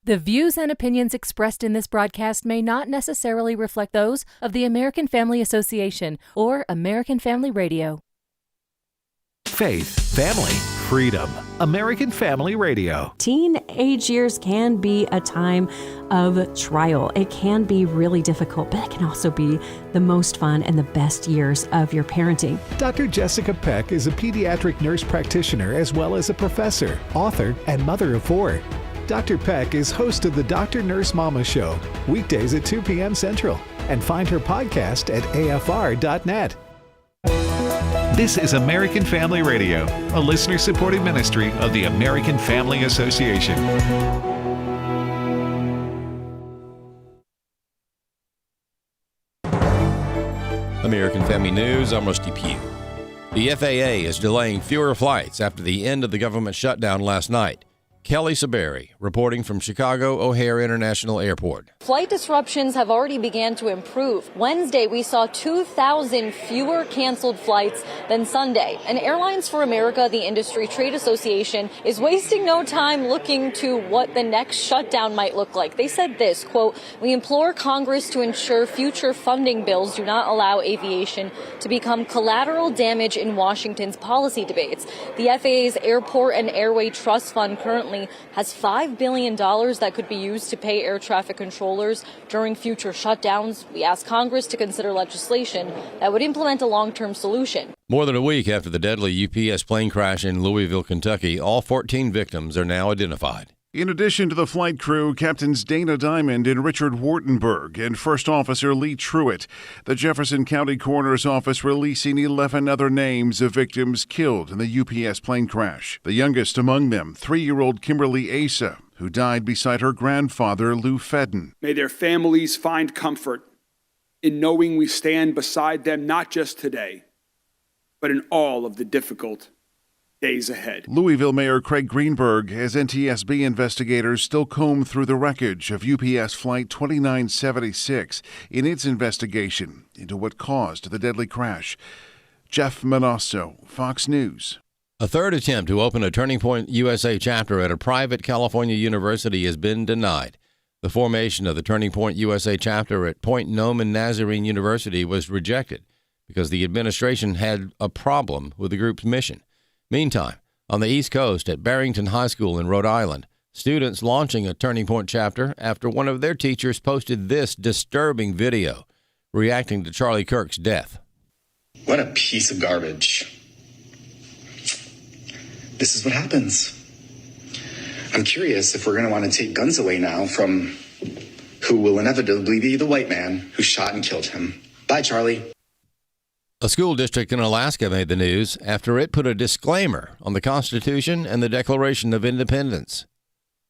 The views and opinions expressed in this broadcast may not necessarily reflect those of the American Family Association or American Family Radio. Faith, family, freedom. American Family Radio. Teenage years can be a time of trial. It can be really difficult, but it can also be the most fun and the best years of your parenting. Dr. Jessica Peck is a pediatric nurse practitioner as well as a professor, author, and mother of 4. Dr. Peck is host of the Dr. Nurse Mama Show, weekdays at 2 p.m. Central, and find her podcast at afr.net. This is American Family Radio, a listener-supported ministry of the American Family Association. American Family News, I'm Rusty Pugh. The FAA is delaying fewer flights after the end of the government shutdown last night. Kelly Saberi reporting from Chicago O'Hare International Airport. Flight disruptions have already began to improve. Wednesday, we saw 2,000 fewer canceled flights than Sunday. And Airlines for America, the industry trade association, is wasting no time looking to what the next shutdown might look like. They said this, quote, "We implore Congress to ensure future funding bills do not allow aviation to become collateral damage in Washington's policy debates." The FAA's Airport and Airway Trust Fund currently has $5 billion that could be used to pay air traffic controllers during future shutdowns. We ask Congress to consider legislation that would implement a long-term solution. More than a week after the deadly UPS plane crash in Louisville, Kentucky, all 14 victims are now identified. In addition to the flight crew, Captains Dana Diamond and Richard Wartenberg and First Officer Lee Truitt, the Jefferson County Coroner's Office releasing 11 other names of victims killed in the UPS plane crash. The youngest among them, 3-year-old Kimberly Asa, who died beside her grandfather, Lou Fedden. May their families find comfort in knowing we stand beside them not just today, but in all of the difficult days ahead. Louisville Mayor Craig Greenberg has NTSB investigators still comb through the wreckage of UPS Flight 2976 in its investigation into what caused the deadly crash. Jeff Manasso, Fox News. A third attempt to open a Turning Point USA chapter at a private California university has been denied. The formation of the Turning Point USA chapter at Point Nomen Nazarene University was rejected because the administration had a problem with the group's mission. Meantime, on the East Coast at Barrington High School in Rhode Island, students launching a Turning Point chapter after one of their teachers posted this disturbing video reacting to Charlie Kirk's death. What a piece of garbage. This is what happens. I'm curious if we're going to want to take guns away now from who will inevitably be the white man who shot and killed him. Bye, Charlie. A school district in Alaska made the news after it put a disclaimer on the Constitution and the Declaration of Independence.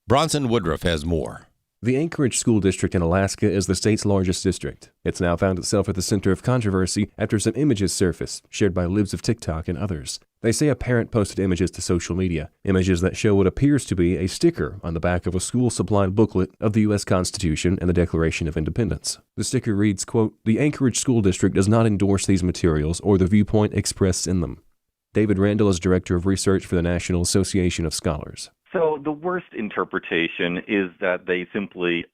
Bronson Woodruff has more. The Anchorage School District in Alaska is the state's largest district. It's now found itself at the center of controversy after some images surfaced, shared by libs of TikTok and others. They say a parent posted images to social media, images that show what appears to be a sticker on the back of a school-supplied booklet of the U.S. Constitution and the Declaration of Independence. The sticker reads, quote, "The Anchorage School District does not endorse these materials or the viewpoint expressed in them." David Randall is Director of Research for the National Association of Scholars. So the worst interpretation is that they simply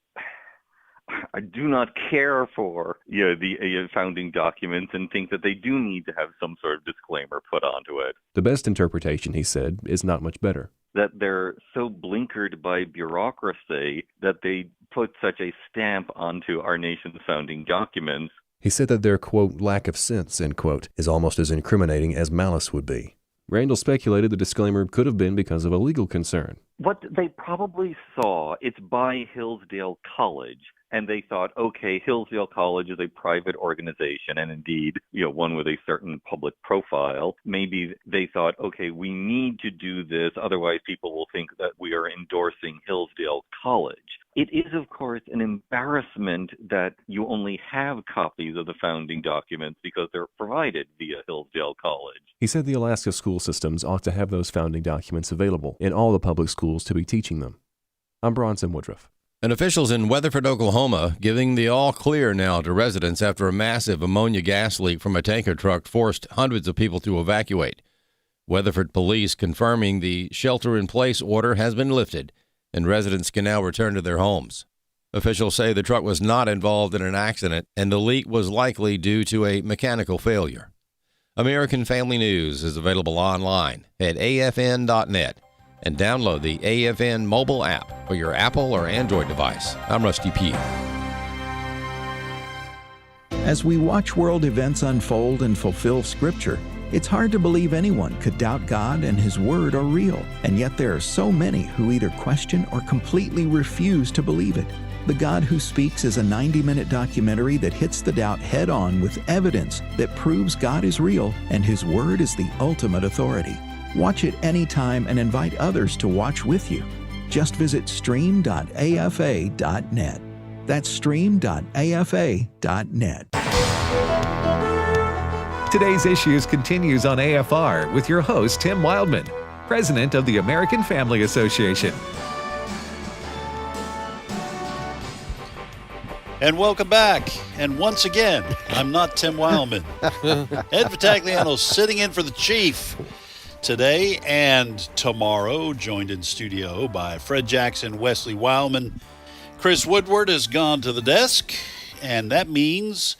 do not care for the founding documents and think that they do need to have some sort of disclaimer put onto it. The best interpretation, he said, is not much better. That they're so blinkered by bureaucracy that they put such a stamp onto our nation's founding documents. He said that their, quote, lack of sense, end quote, is almost as incriminating as malice would be. Randall speculated the disclaimer could have been because of a legal concern. What they probably saw, it's by Hillsdale College, and they thought, okay, Hillsdale College is a private organization, and indeed, one with a certain public profile. Maybe they thought, okay, we need to do this, otherwise people will think that we are endorsing Hillsdale College. It is, of course, an embarrassment that you only have copies of the founding documents because they're provided via Hillsdale College. He said the Alaska school systems ought to have those founding documents available in all the public schools to be teaching them. I'm Bronson Woodruff. And officials in Weatherford, Oklahoma, giving the all clear now to residents after a massive ammonia gas leak from a tanker truck forced hundreds of people to evacuate. Weatherford police confirming the shelter-in-place order has been lifted, and residents can now return to their homes. Officials say the truck was not involved in an accident, and the leak was likely due to a mechanical failure. American Family News is available online at afn.net and download the AFN mobile app for your Apple or Android device. I'm Rusty Pugh. As we watch world events unfold and fulfill Scripture, it's hard to believe anyone could doubt God and His Word are real, and yet there are so many who either question or completely refuse to believe it. The God Who Speaks is a 90-minute documentary that hits the doubt head-on with evidence that proves God is real and His Word is the ultimate authority. Watch it anytime and invite others to watch with you. Just visit stream.afa.net. That's stream.afa.net. Today's Issues continues on AFR with your host, Tim Wildmon, President of the American Family Association. And welcome back. And once again, I'm not Tim Wildmon. Ed Vitagliano sitting in for the Chief today and tomorrow, joined in studio by Fred Jackson, Wesley Wildmon. Chris Woodward has gone to the desk, and that means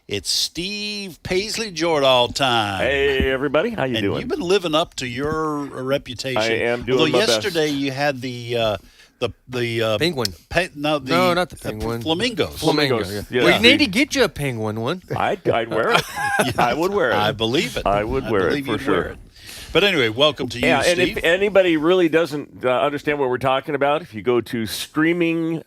it's Steve Paisley Jordahl time. Hey, everybody. How you doing? You've been living up to your reputation. I am doing Although my yesterday best. you had the penguin. No, not the penguin. Flamingos. Flamingos. Yeah. We need to get you a penguin one. I'd wear it. I would wear it. I believe it. I would wear it believe for you'd sure. wear it. But anyway, welcome to you, and Steve. if anybody really doesn't understand what we're talking about, if you go to streaming.afa.net,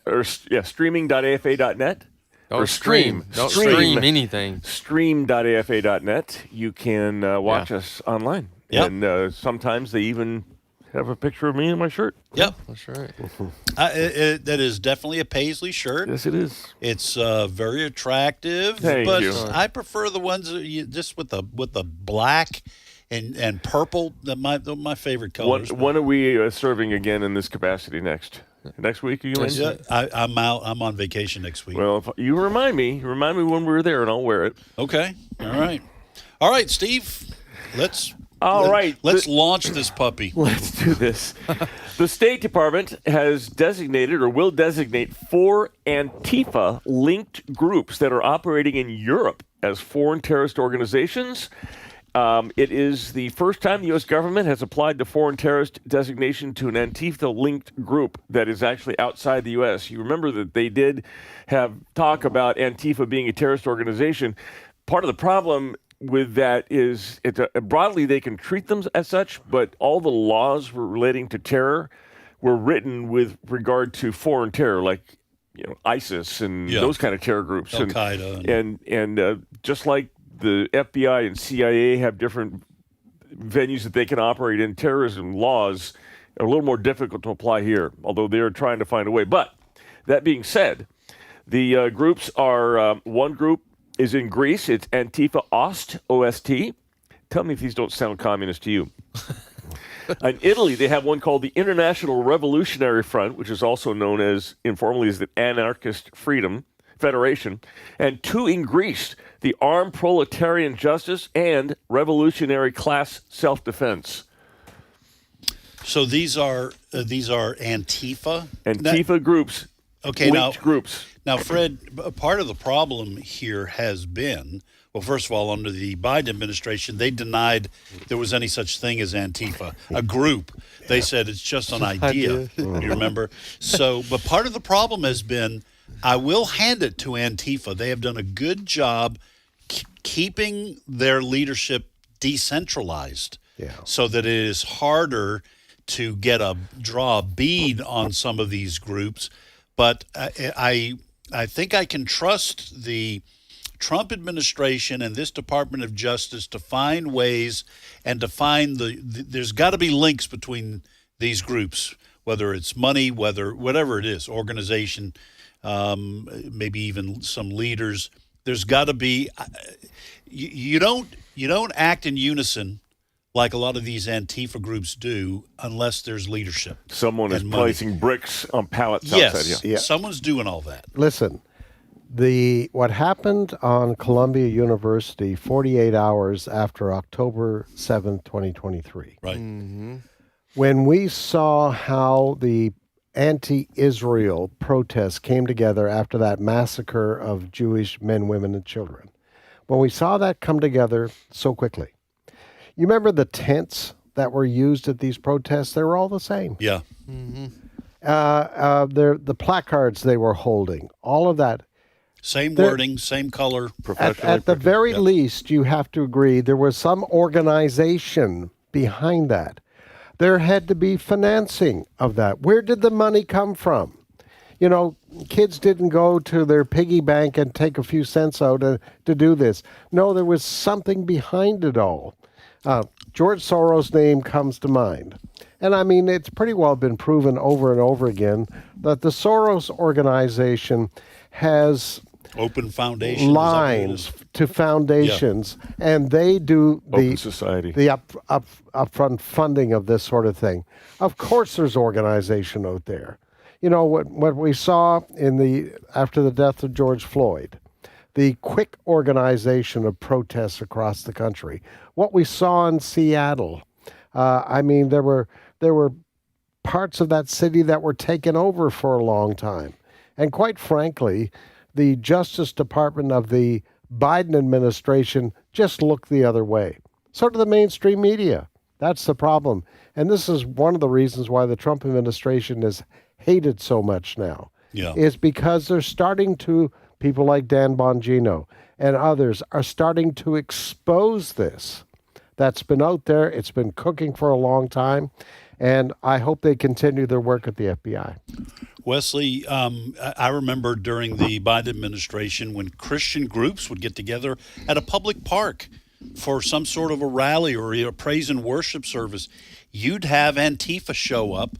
Don't stream. Don't stream anything. Stream.afa.net, you can watch us online. Yep. And sometimes they even have a picture of me in my shirt. Yep. That's right. That is definitely a Paisley shirt. Yes, it is. It's very attractive, Thank but you. I prefer the ones that just with the black and purple. They're my favorite colors. When are we serving again in this capacity next? Next week? Are you in? Yeah, I'm out. I'm on vacation next week. Well, if you remind me when we were there, and I'll wear it. Okay. All right, Steve. Let's launch this puppy. Let's do this. The State Department has designated or will designate 4 Antifa-linked groups that are operating in Europe as foreign terrorist organizations. It is the first time the U.S. government has applied the foreign terrorist designation to an Antifa-linked group that is actually outside the U.S. You remember that they did have talk about Antifa being a terrorist organization. Part of the problem with that is broadly they can treat them as such, but all the laws relating to terror were written with regard to foreign terror, like ISIS and those kind of terror groups, Al-Qaeda, and just like the FBI and CIA have different venues that they can operate in, terrorism laws are a little more difficult to apply here, although they are trying to find a way. But that being said, the groups are one group is in Greece. It's Antifa Ost, O-S-T. Tell me if these don't sound communist to you. In Italy, they have one called the International Revolutionary Front, which is also known as, informally, as the Anarchist Freedom Federation. And 2 in Greece, the Armed Proletarian Justice and Revolutionary Class Self-Defense. So these are Antifa? Antifa groups. Okay, groups. Now, Fred, part of the problem here has been, well, first of all, under the Biden administration, they denied there was any such thing as Antifa, a group. They said it's just an idea. You remember? So, but part of the problem has been, I will hand it to Antifa. They have done a good job keeping their leadership decentralized so that it is harder to draw a bead on some of these groups. But I think I can trust the Trump administration and this Department of Justice to find ways and to find there's got to be links between these groups, whether it's money, whatever it is, organization, maybe even some leaders. There's got to be. You don't act in unison like a lot of these Antifa groups do, unless there's leadership. Someone is placing bricks on pallets yes, outside. Yeah. Someone's doing all that. Listen, what happened on Columbia University 48 hours after October 7th, 2023. Right. Mm-hmm. When we saw how the anti-Israel protests came together after that massacre of Jewish men, women, and children, when we saw that come together so quickly, you remember the tents that were used at these protests? They were all the same. Yeah. Mm-hmm. The placards they were holding, all of that. Same wording, same color. At the very least, you have to agree there was some organization behind that. There had to be financing of that. Where did the money come from? Kids didn't go to their piggy bank and take a few cents out to do this. No, there was something behind it all. George Soros' name comes to mind. And I mean, it's pretty well been proven over and over again that the Soros organization has open foundation lines to foundations, and they do Open society. the upfront funding of this sort of thing. Of course, there's organization out there. What we saw after the death of George Floyd, the quick organization of protests across the country. What we saw in Seattle, there were parts of that city that were taken over for a long time. And quite frankly, the Justice Department of the Biden administration just looked the other way. So did the mainstream media. That's the problem. And this is one of the reasons why the Trump administration is hated so much now. Is because they're starting to, people like Dan Bongino and others are starting to expose this. that's been out there. It's been cooking for a long time, and I hope they continue their work at the FBI. Wesley, I remember during the Biden administration when Christian groups would get together at a public park for some sort of a rally or a praise and worship service. You'd have Antifa show up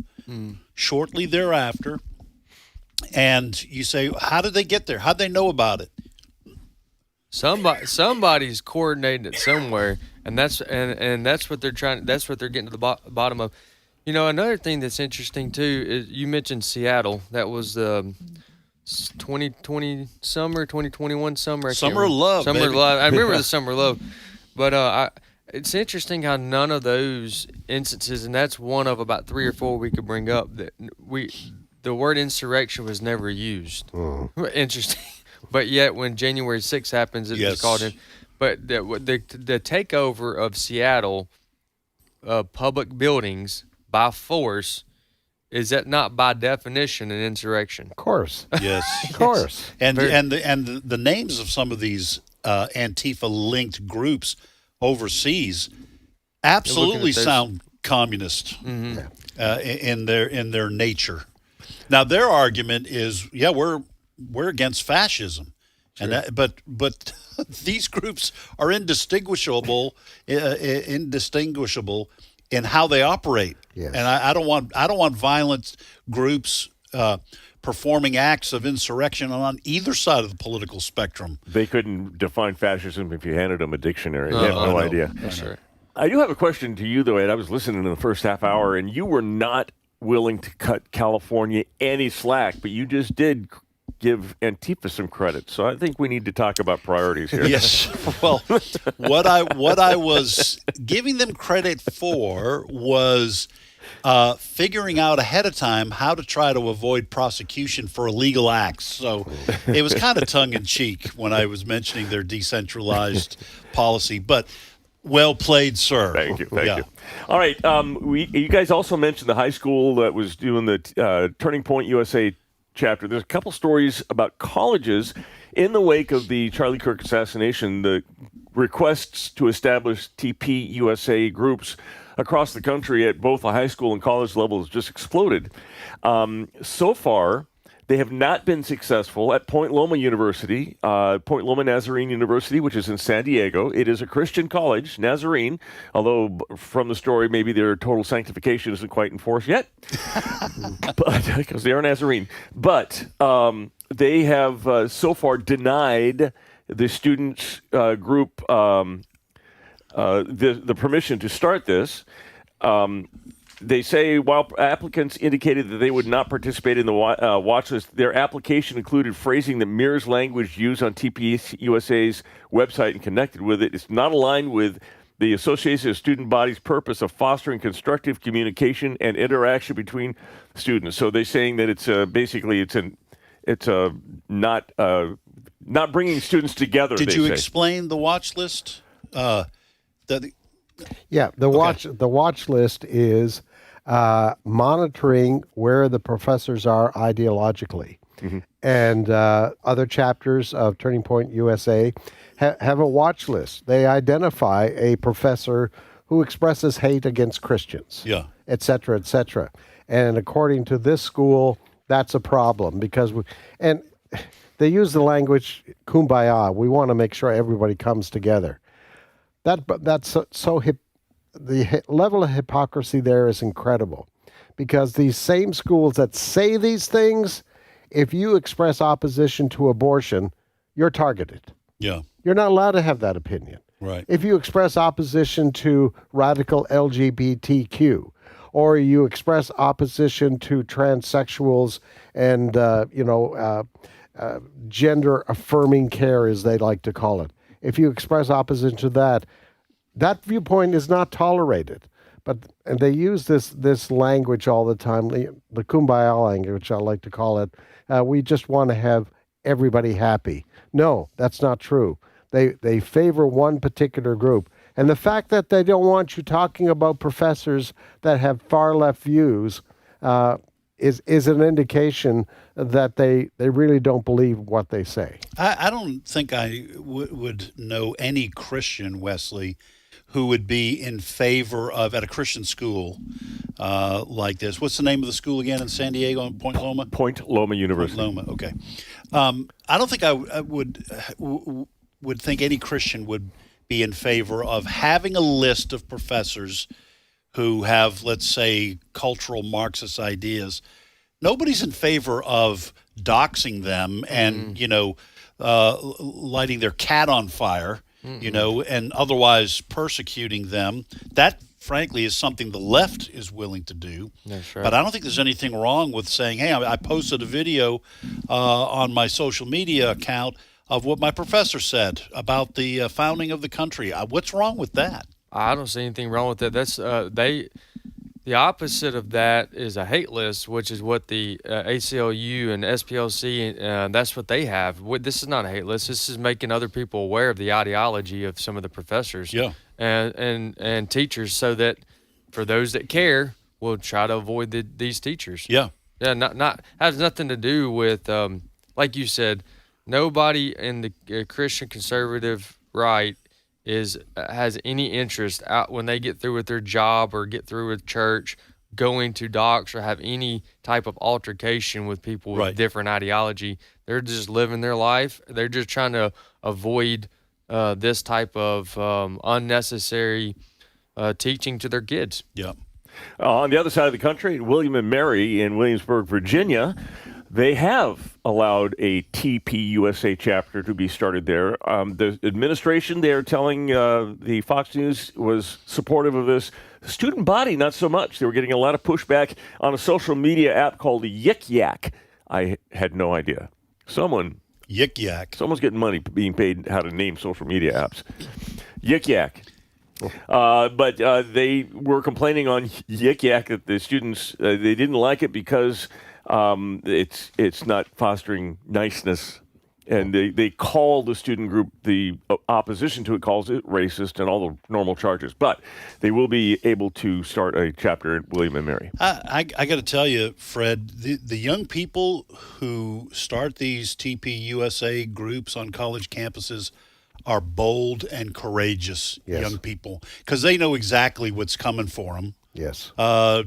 shortly thereafter, and you say, how did they get there? How'd they know about it? Somebody's coordinating it somewhere, and that's what they're trying. That's what they're getting to the bottom of. You know, another thing that's interesting too is you mentioned Seattle. That was 2020 summer, 2021 summer. Summer of Love. Summer of Love. I remember the Summer of Love, but it's interesting how none of those instances, and that's one of about 3 or 4 we could bring up, that the word insurrection was never used. Interesting. But yet, when January 6th happens, it was called in. But the takeover of Seattle, public buildings by force, is that not by definition an insurrection? Of course. Yes. Of course. And the names of some of these Antifa-linked groups overseas absolutely sound communist in their nature. Now, their argument is, we're against fascism, and but these groups are indistinguishable in how they operate. Yes. And I don't want violent groups performing acts of insurrection on either side of the political spectrum. They couldn't define fascism if you handed them a dictionary. They have no idea. That's right. I do have a question to you, though, Ed. I was listening to the first half hour, and you were not willing to cut California any slack, but you just did give Antifa some credit. So I think we need to talk about priorities here. Yes. Well, what I was giving them credit for was figuring out ahead of time how to try to avoid prosecution for illegal acts. So it was kind of tongue-in-cheek when I was mentioning their decentralized policy. But well played, sir. Thank you. Thank you. All right. You guys also mentioned the high school that was doing the Turning Point USA chapter. There's a couple stories about colleges in the wake of the Charlie Kirk assassination. The requests to establish TP USA groups across the country at both the high school and college levels just exploded. So far, they have not been successful at Point Loma University, Point Loma Nazarene University, which is in San Diego. It is a Christian college, Nazarene, although from the story, maybe their total sanctification isn't quite enforced yet, because they are Nazarene. But they have so far denied the students group the permission to start this. They say while applicants indicated that they would not participate in the watch list, their application included phrasing that mirrors language used on TPUSA's website and connected with it. It's not aligned with the Association of Student Body's purpose of fostering constructive communication and interaction between students. So they're saying that it's basically not bringing students together. Did you explain the watch list? The watch list is monitoring where the professors are ideologically. Mm-hmm. And other chapters of Turning Point USA have a watch list. They identify a professor who expresses hate against Christians, et cetera, et cetera. And according to this school, that's a problem because and they use the language kumbaya. We want to make sure everybody comes together. That's so hip. The level of hypocrisy there is incredible, because these same schools that say these things, if you express opposition to abortion, you're targeted. Yeah. You're not allowed to have that opinion. Right. If you express opposition to radical LGBTQ, or you express opposition to transsexuals and gender affirming care, as they like to call it, if you express opposition to that, that viewpoint is not tolerated. And they use this language all the time, the kumbaya language, I like to call it. We just want to have everybody happy. No, that's not true. They favor one particular group. And the fact that they don't want you talking about professors that have far left views is an indication that they really don't believe what they say. I don't think I would know any Christian, Wesley, who would be in favor of, at a Christian school like this. What's the name of the school again in San Diego, in Point Loma? Point Loma University. Point Loma, okay. I don't think I would think any Christian would be in favor of having a list of professors who have, let's say, cultural Marxist ideas. Nobody's in favor of doxing them and, lighting their cat on fire, and otherwise persecuting them. That, frankly, is something the left is willing to do. That's right. But I don't think there's anything wrong with saying, hey, I posted a video on my social media account of what my professor said about the founding of the country. What's wrong with that? I don't see anything wrong with that. That's the opposite of that is a hate list, which is what the ACLU and SPLC, that's what they have. This is not a hate list. This is making other people aware of the ideology of some of the professors and teachers, so that for those that care, we'll try to avoid these teachers. Yeah. Yeah, not has nothing to do with, like you said, nobody in the Christian conservative right has any interest out when they get through with their job or get through with church, going to docs or have any type of altercation with people with different ideology. They're just living their life. They're just trying to avoid this type of unnecessary teaching to their kids. Yeah. On the other side of the country, William and Mary in Williamsburg, Virginia, they have allowed a TPUSA chapter to be started there. The administration, they are telling the Fox News, was supportive of this. The student body, not so much. They were getting a lot of pushback on a social media app called Yik Yak. I had no idea. Someone's getting money being paid how to name social media apps. Yik Yak. But they were complaining on Yik Yak that the students, they didn't like it because it's not fostering niceness, and they call the student group, the opposition to it calls it racist and all the normal charges. But they will be able to start a chapter at William and Mary. I got to tell you, Fred, the young people who start these TPUSA groups on college campuses are bold and courageous young people, because they know exactly what's coming for them. Yes.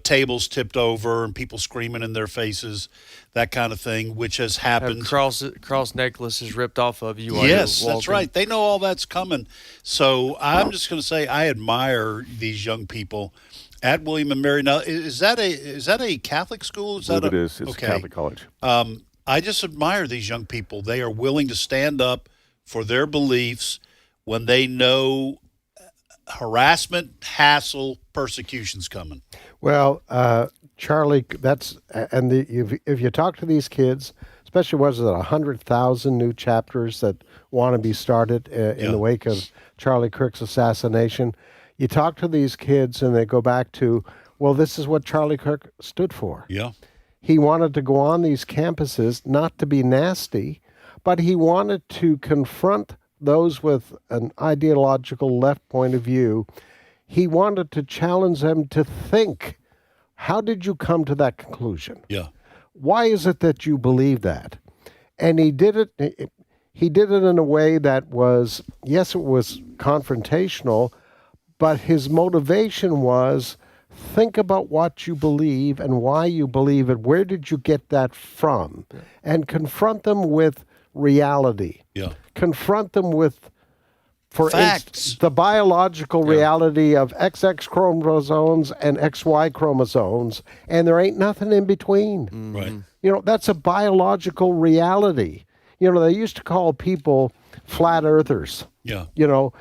Tables tipped over and people screaming in their faces, that kind of thing, which has happened. Cross necklaces ripped off of you. Yes, that's right. They know all that's coming. So I'm just going to say I admire these young people at William and Mary. Now, is that a Catholic school? It is. It's a Catholic college. I just admire these young people. They are willing to stand up for their beliefs when they know harassment, hassle, persecution's coming. Well, Charlie, if you talk to these kids, especially was it 100,000 new chapters that want to be started in the wake of Charlie Kirk's assassination, you talk to these kids and they go back to, well, this is what Charlie Kirk stood for. Yeah. He wanted to go on these campuses, not to be nasty, but he wanted to confront those with an ideological left point of view. He wanted to challenge them to think, how did you come to that conclusion? Yeah. Why is it that you believe that? And he did it in a way that was, yes, it was confrontational, but his motivation was, think about what you believe and why you believe it. Where did you get that from? Yeah. And confront them with reality. Yeah. Confront them with, for facts. Instance, the biological reality of XX chromosomes and XY chromosomes, and there ain't nothing in between. Mm-hmm. Right. You know, that's a biological reality. You know, they used to call people flat earthers. Yeah. You know,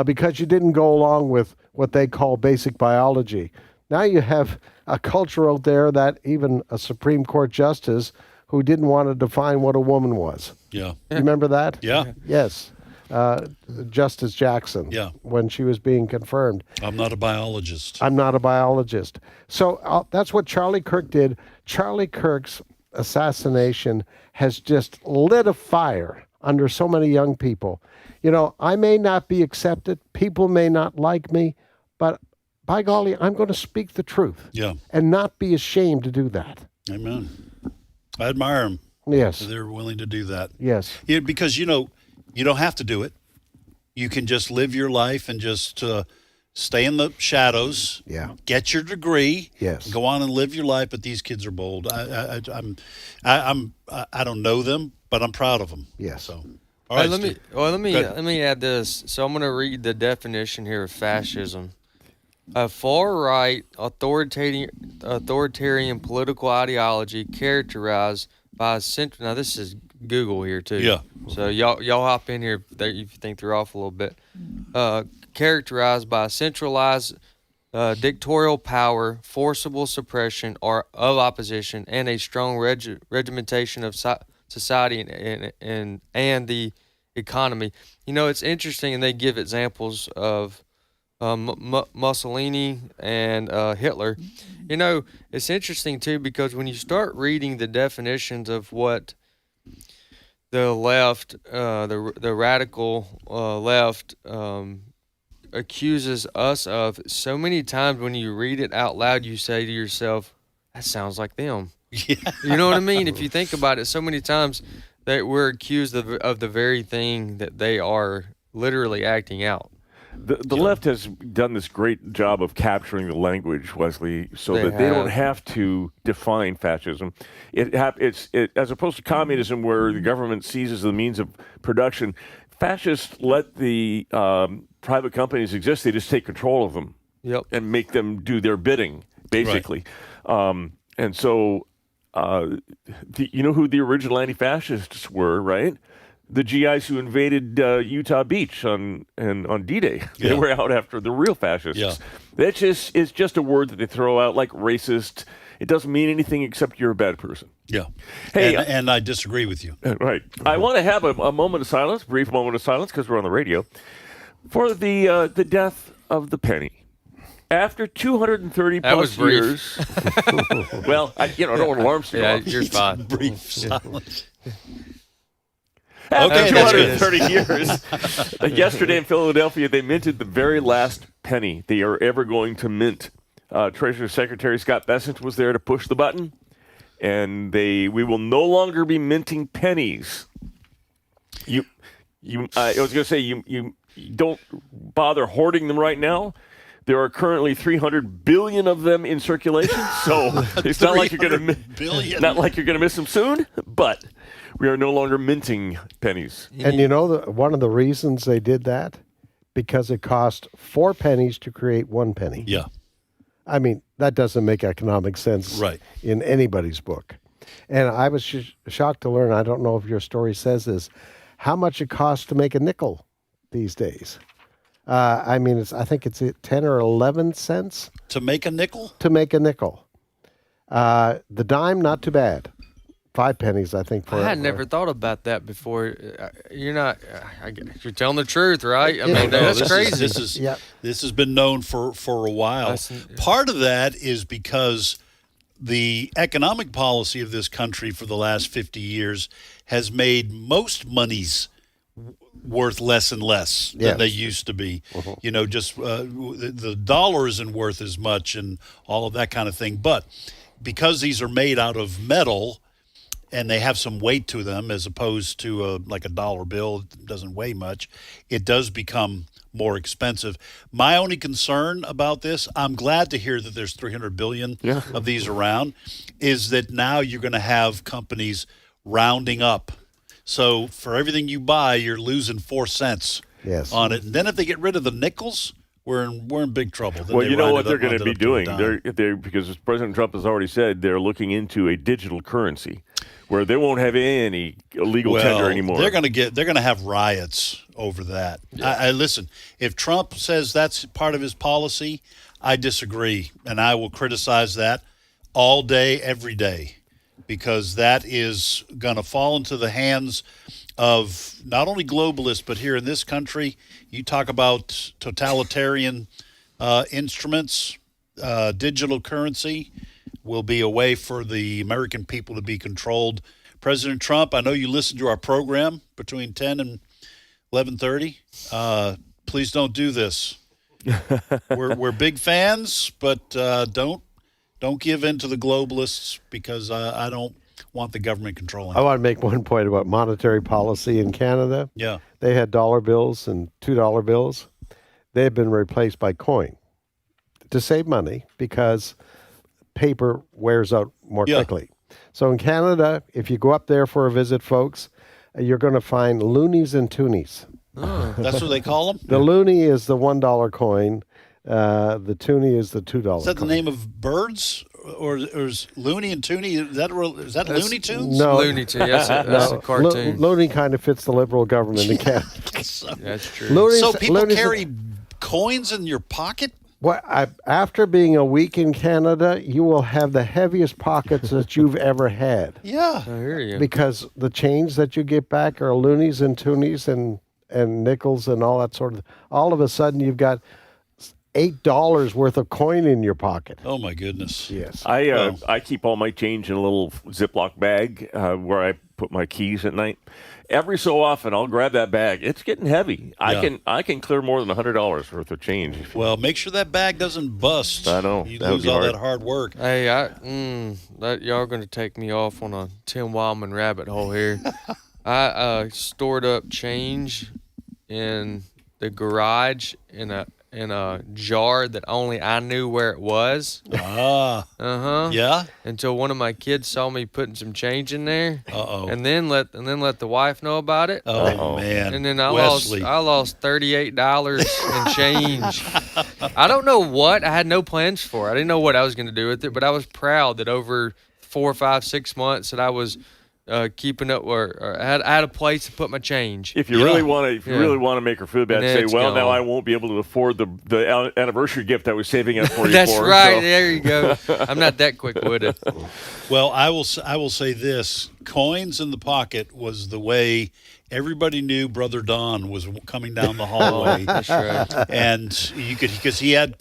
because you didn't go along with what they call basic biology. Now you have a culture out there that even a Supreme Court justice who didn't want to define what a woman was. Yeah. You remember that? Yeah. Yes. Justice Jackson. Yeah. When she was being confirmed. I'm not a biologist. I'm not a biologist. So that's what Charlie Kirk did. Charlie Kirk's assassination has just lit a fire under so many young people. You know, I may not be accepted. People may not like me, but by golly, I'm going to speak the truth. Yeah. And not be ashamed to do that. Amen. I admire them. Yes. They're willing to do that. Yes. Yeah, because, you know, you don't have to do it. You can just live your life and just stay in the shadows. Yeah. Get your degree. Yes. Go on and live your life. But these kids are bold. I don't know them, but I'm proud of them. Yes. So, all right. Let Stu. me add this. So I'm going to read the definition here of fascism. A far-right authoritarian political ideology characterized by a central. Now this is Google here too. Yeah. So y'all hop in here if you think they're off a little bit. Characterized by a centralized dictatorial power, forcible suppression or of opposition, and a strong regimentation of society and the economy. You know, it's interesting, and they give examples of Mussolini and Hitler. You know, it's interesting too because when you start reading the definitions of what the left, the radical left, accuses us of, so many times when you read it out loud, you say to yourself, "That sounds like them." Yeah. You know what I mean? If you think about it, so many times that we're accused of the very thing that they are literally acting out. The left has done this great job of capturing the language, Wesley, so that they don't have to define fascism. It's as opposed to communism, where the government seizes the means of production. Fascists let the private companies exist. They just take control of them and make them do their bidding, basically. Right. And so, you know who the original anti-fascists were, right? The GIs who invaded Utah Beach on D-Day. They were out after the real fascists. Yeah. It's just a word that they throw out like racist. It doesn't mean anything except you're a bad person. Yeah. Hey, and I disagree with you. Right. I want to have a moment of silence, brief moment of silence, because we're on the radio, for the death of the penny. After 230 plus years. Well, I don't want alarms to go off. You're fine. Brief silence. After 230 years, yesterday in Philadelphia, they minted the very last penny they are ever going to mint. Treasury Secretary Scott Bessent was there to push the button, and we will no longer be minting pennies. I was going to say you don't bother hoarding them right now. There are currently 300 billion of them in circulation, so it's not like you're going to miss them soon. But we are no longer minting pennies. And you know one of the reasons they did that? Because it cost 4 pennies to create 1 penny. Yeah. I mean, that doesn't make economic sense in anybody's book. And I was shocked to learn, I don't know if your story says this, how much it costs to make a nickel these days. I mean, I think it's 10 or 11 cents. To make a nickel? To make a nickel. The dime, not too bad. 5 pennies, I think. I had never thought about that before. You're telling the truth, right? I mean, that's crazy. This has been known for a while. Part of that is because the economic policy of this country for the last 50 years has made most monies worth less and less than they used to be. You know, just the dollar isn't worth as much and all of that kind of thing. But because these are made out of metal and they have some weight to them as opposed to like a dollar bill, it doesn't weigh much, it does become more expensive. My only concern about this, I'm glad to hear that there's 300 billion of these around, is that now you're going to have companies rounding up. So for everything you buy, you're losing 4 cents on it. And then if they get rid of the nickels, we're in big trouble. Then well, you know what they're going to be doing? They're because President Trump has already said they're looking into a digital currency where they won't have any illegal tender anymore. They're going to have riots over that. I listen, if Trump says that's part of his policy, I disagree, and I will criticize that all day, every day, because that is going to fall into the hands of not only globalists, but here in this country, you talk about totalitarian instruments, digital currency will be a way for the American people to be controlled. President Trump, I know you listen to our program between 10 and 11:30. Please don't do this. We're big fans, but don't give in to the globalists, because I don't want the government controlling. I want to make one point about monetary policy in Canada. Yeah. They had dollar bills and $2 bills. they've been replaced by coin to save money because paper wears out more quickly. So in Canada, if you go up there for a visit, folks, you're going to find loonies and toonies. Oh. That's what they call them? The loonie is the $1 coin. The toonie is the $2 Is that coin. the name of birds? Or is Looney and Toonie, is that Looney Tunes? No. Looney Tunes, that's a cartoon. Looney kind of fits the Liberal government in Canada. That's true. So people carry coins in your pocket? Well, after being a week in Canada, you will have the heaviest pockets that you've ever had. Yeah. I hear you. Because the change that you get back are loonies and toonies and nickels and all that sort of. All of a sudden, you've got $8 worth of coin in your pocket. Oh my goodness! Yes, I keep all my change in a little Ziploc bag where I put my keys at night. Every so often, I'll grab that bag. It's getting heavy. Yeah. I can clear more than $100 worth of change. Well, make sure that bag doesn't bust. I know. You That would lose be all hard. that hard work. Hey, y'all are going to take me off on a Tim Wildmon rabbit hole here. I stored up change in the garage in a jar that only I knew where it was. Yeah. Until one of my kids saw me putting some change in there. Uh-oh. And then let the wife know about it. Oh man. And then I Wesley. lost $38 in change. I don't know what. I had no plans for it. I didn't know what I was going to do with it, but I was proud that over 4, 5, 6 months that I was keeping up, or I had a place to put my change. If you really want to make her feel bad, And say, it's "Well, now gone. I won't be able to afford the anniversary gift I was saving up for you." That's for. right. So. There you go. I'm not that quick-witted. Well, I will say this: coins in the pocket was the way everybody knew Brother Don was coming down the hallway. That's right. And you could, because he had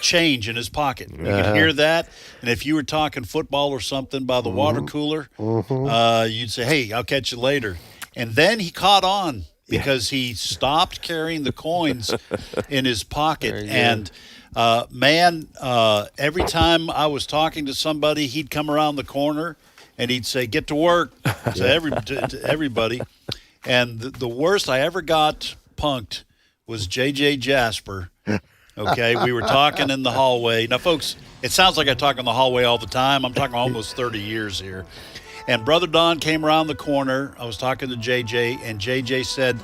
change in his pocket. You could hear that. And if you were talking football or something by the water cooler, you'd say, "Hey, I'll catch you later." And then he caught on because he stopped carrying the coins in his pocket. And every time I was talking to somebody, he'd come around the corner and he'd say, "Get to work," to everybody. And the worst I ever got punked was J.J. Jasper. Okay, we were talking in the hallway. Now, folks, it sounds like I talk in the hallway all the time. I'm talking almost 30 years here. And Brother Don came around the corner. I was talking to JJ, and JJ said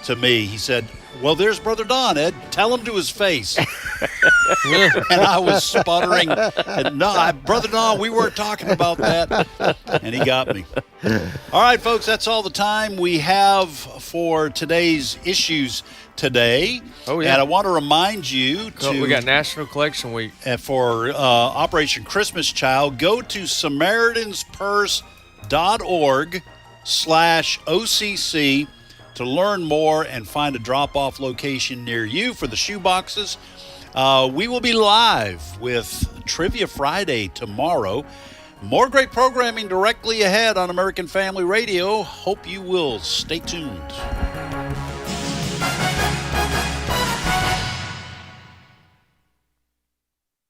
to me, he said, "Well, there's Brother Don, Ed. Tell him to his face." And I was sputtering. And, "No, Brother Don, we weren't talking about that." And he got me. All right, folks, that's all the time we have for today's issues today. Oh, yeah. And I want to remind you We got National Collection Week. for Operation Christmas Child, go to SamaritansPurse.org/OCC to learn more and find a drop-off location near you for the shoe boxes. We will be live with Trivia Friday tomorrow. More great programming directly ahead on American Family Radio. Hope you will stay tuned.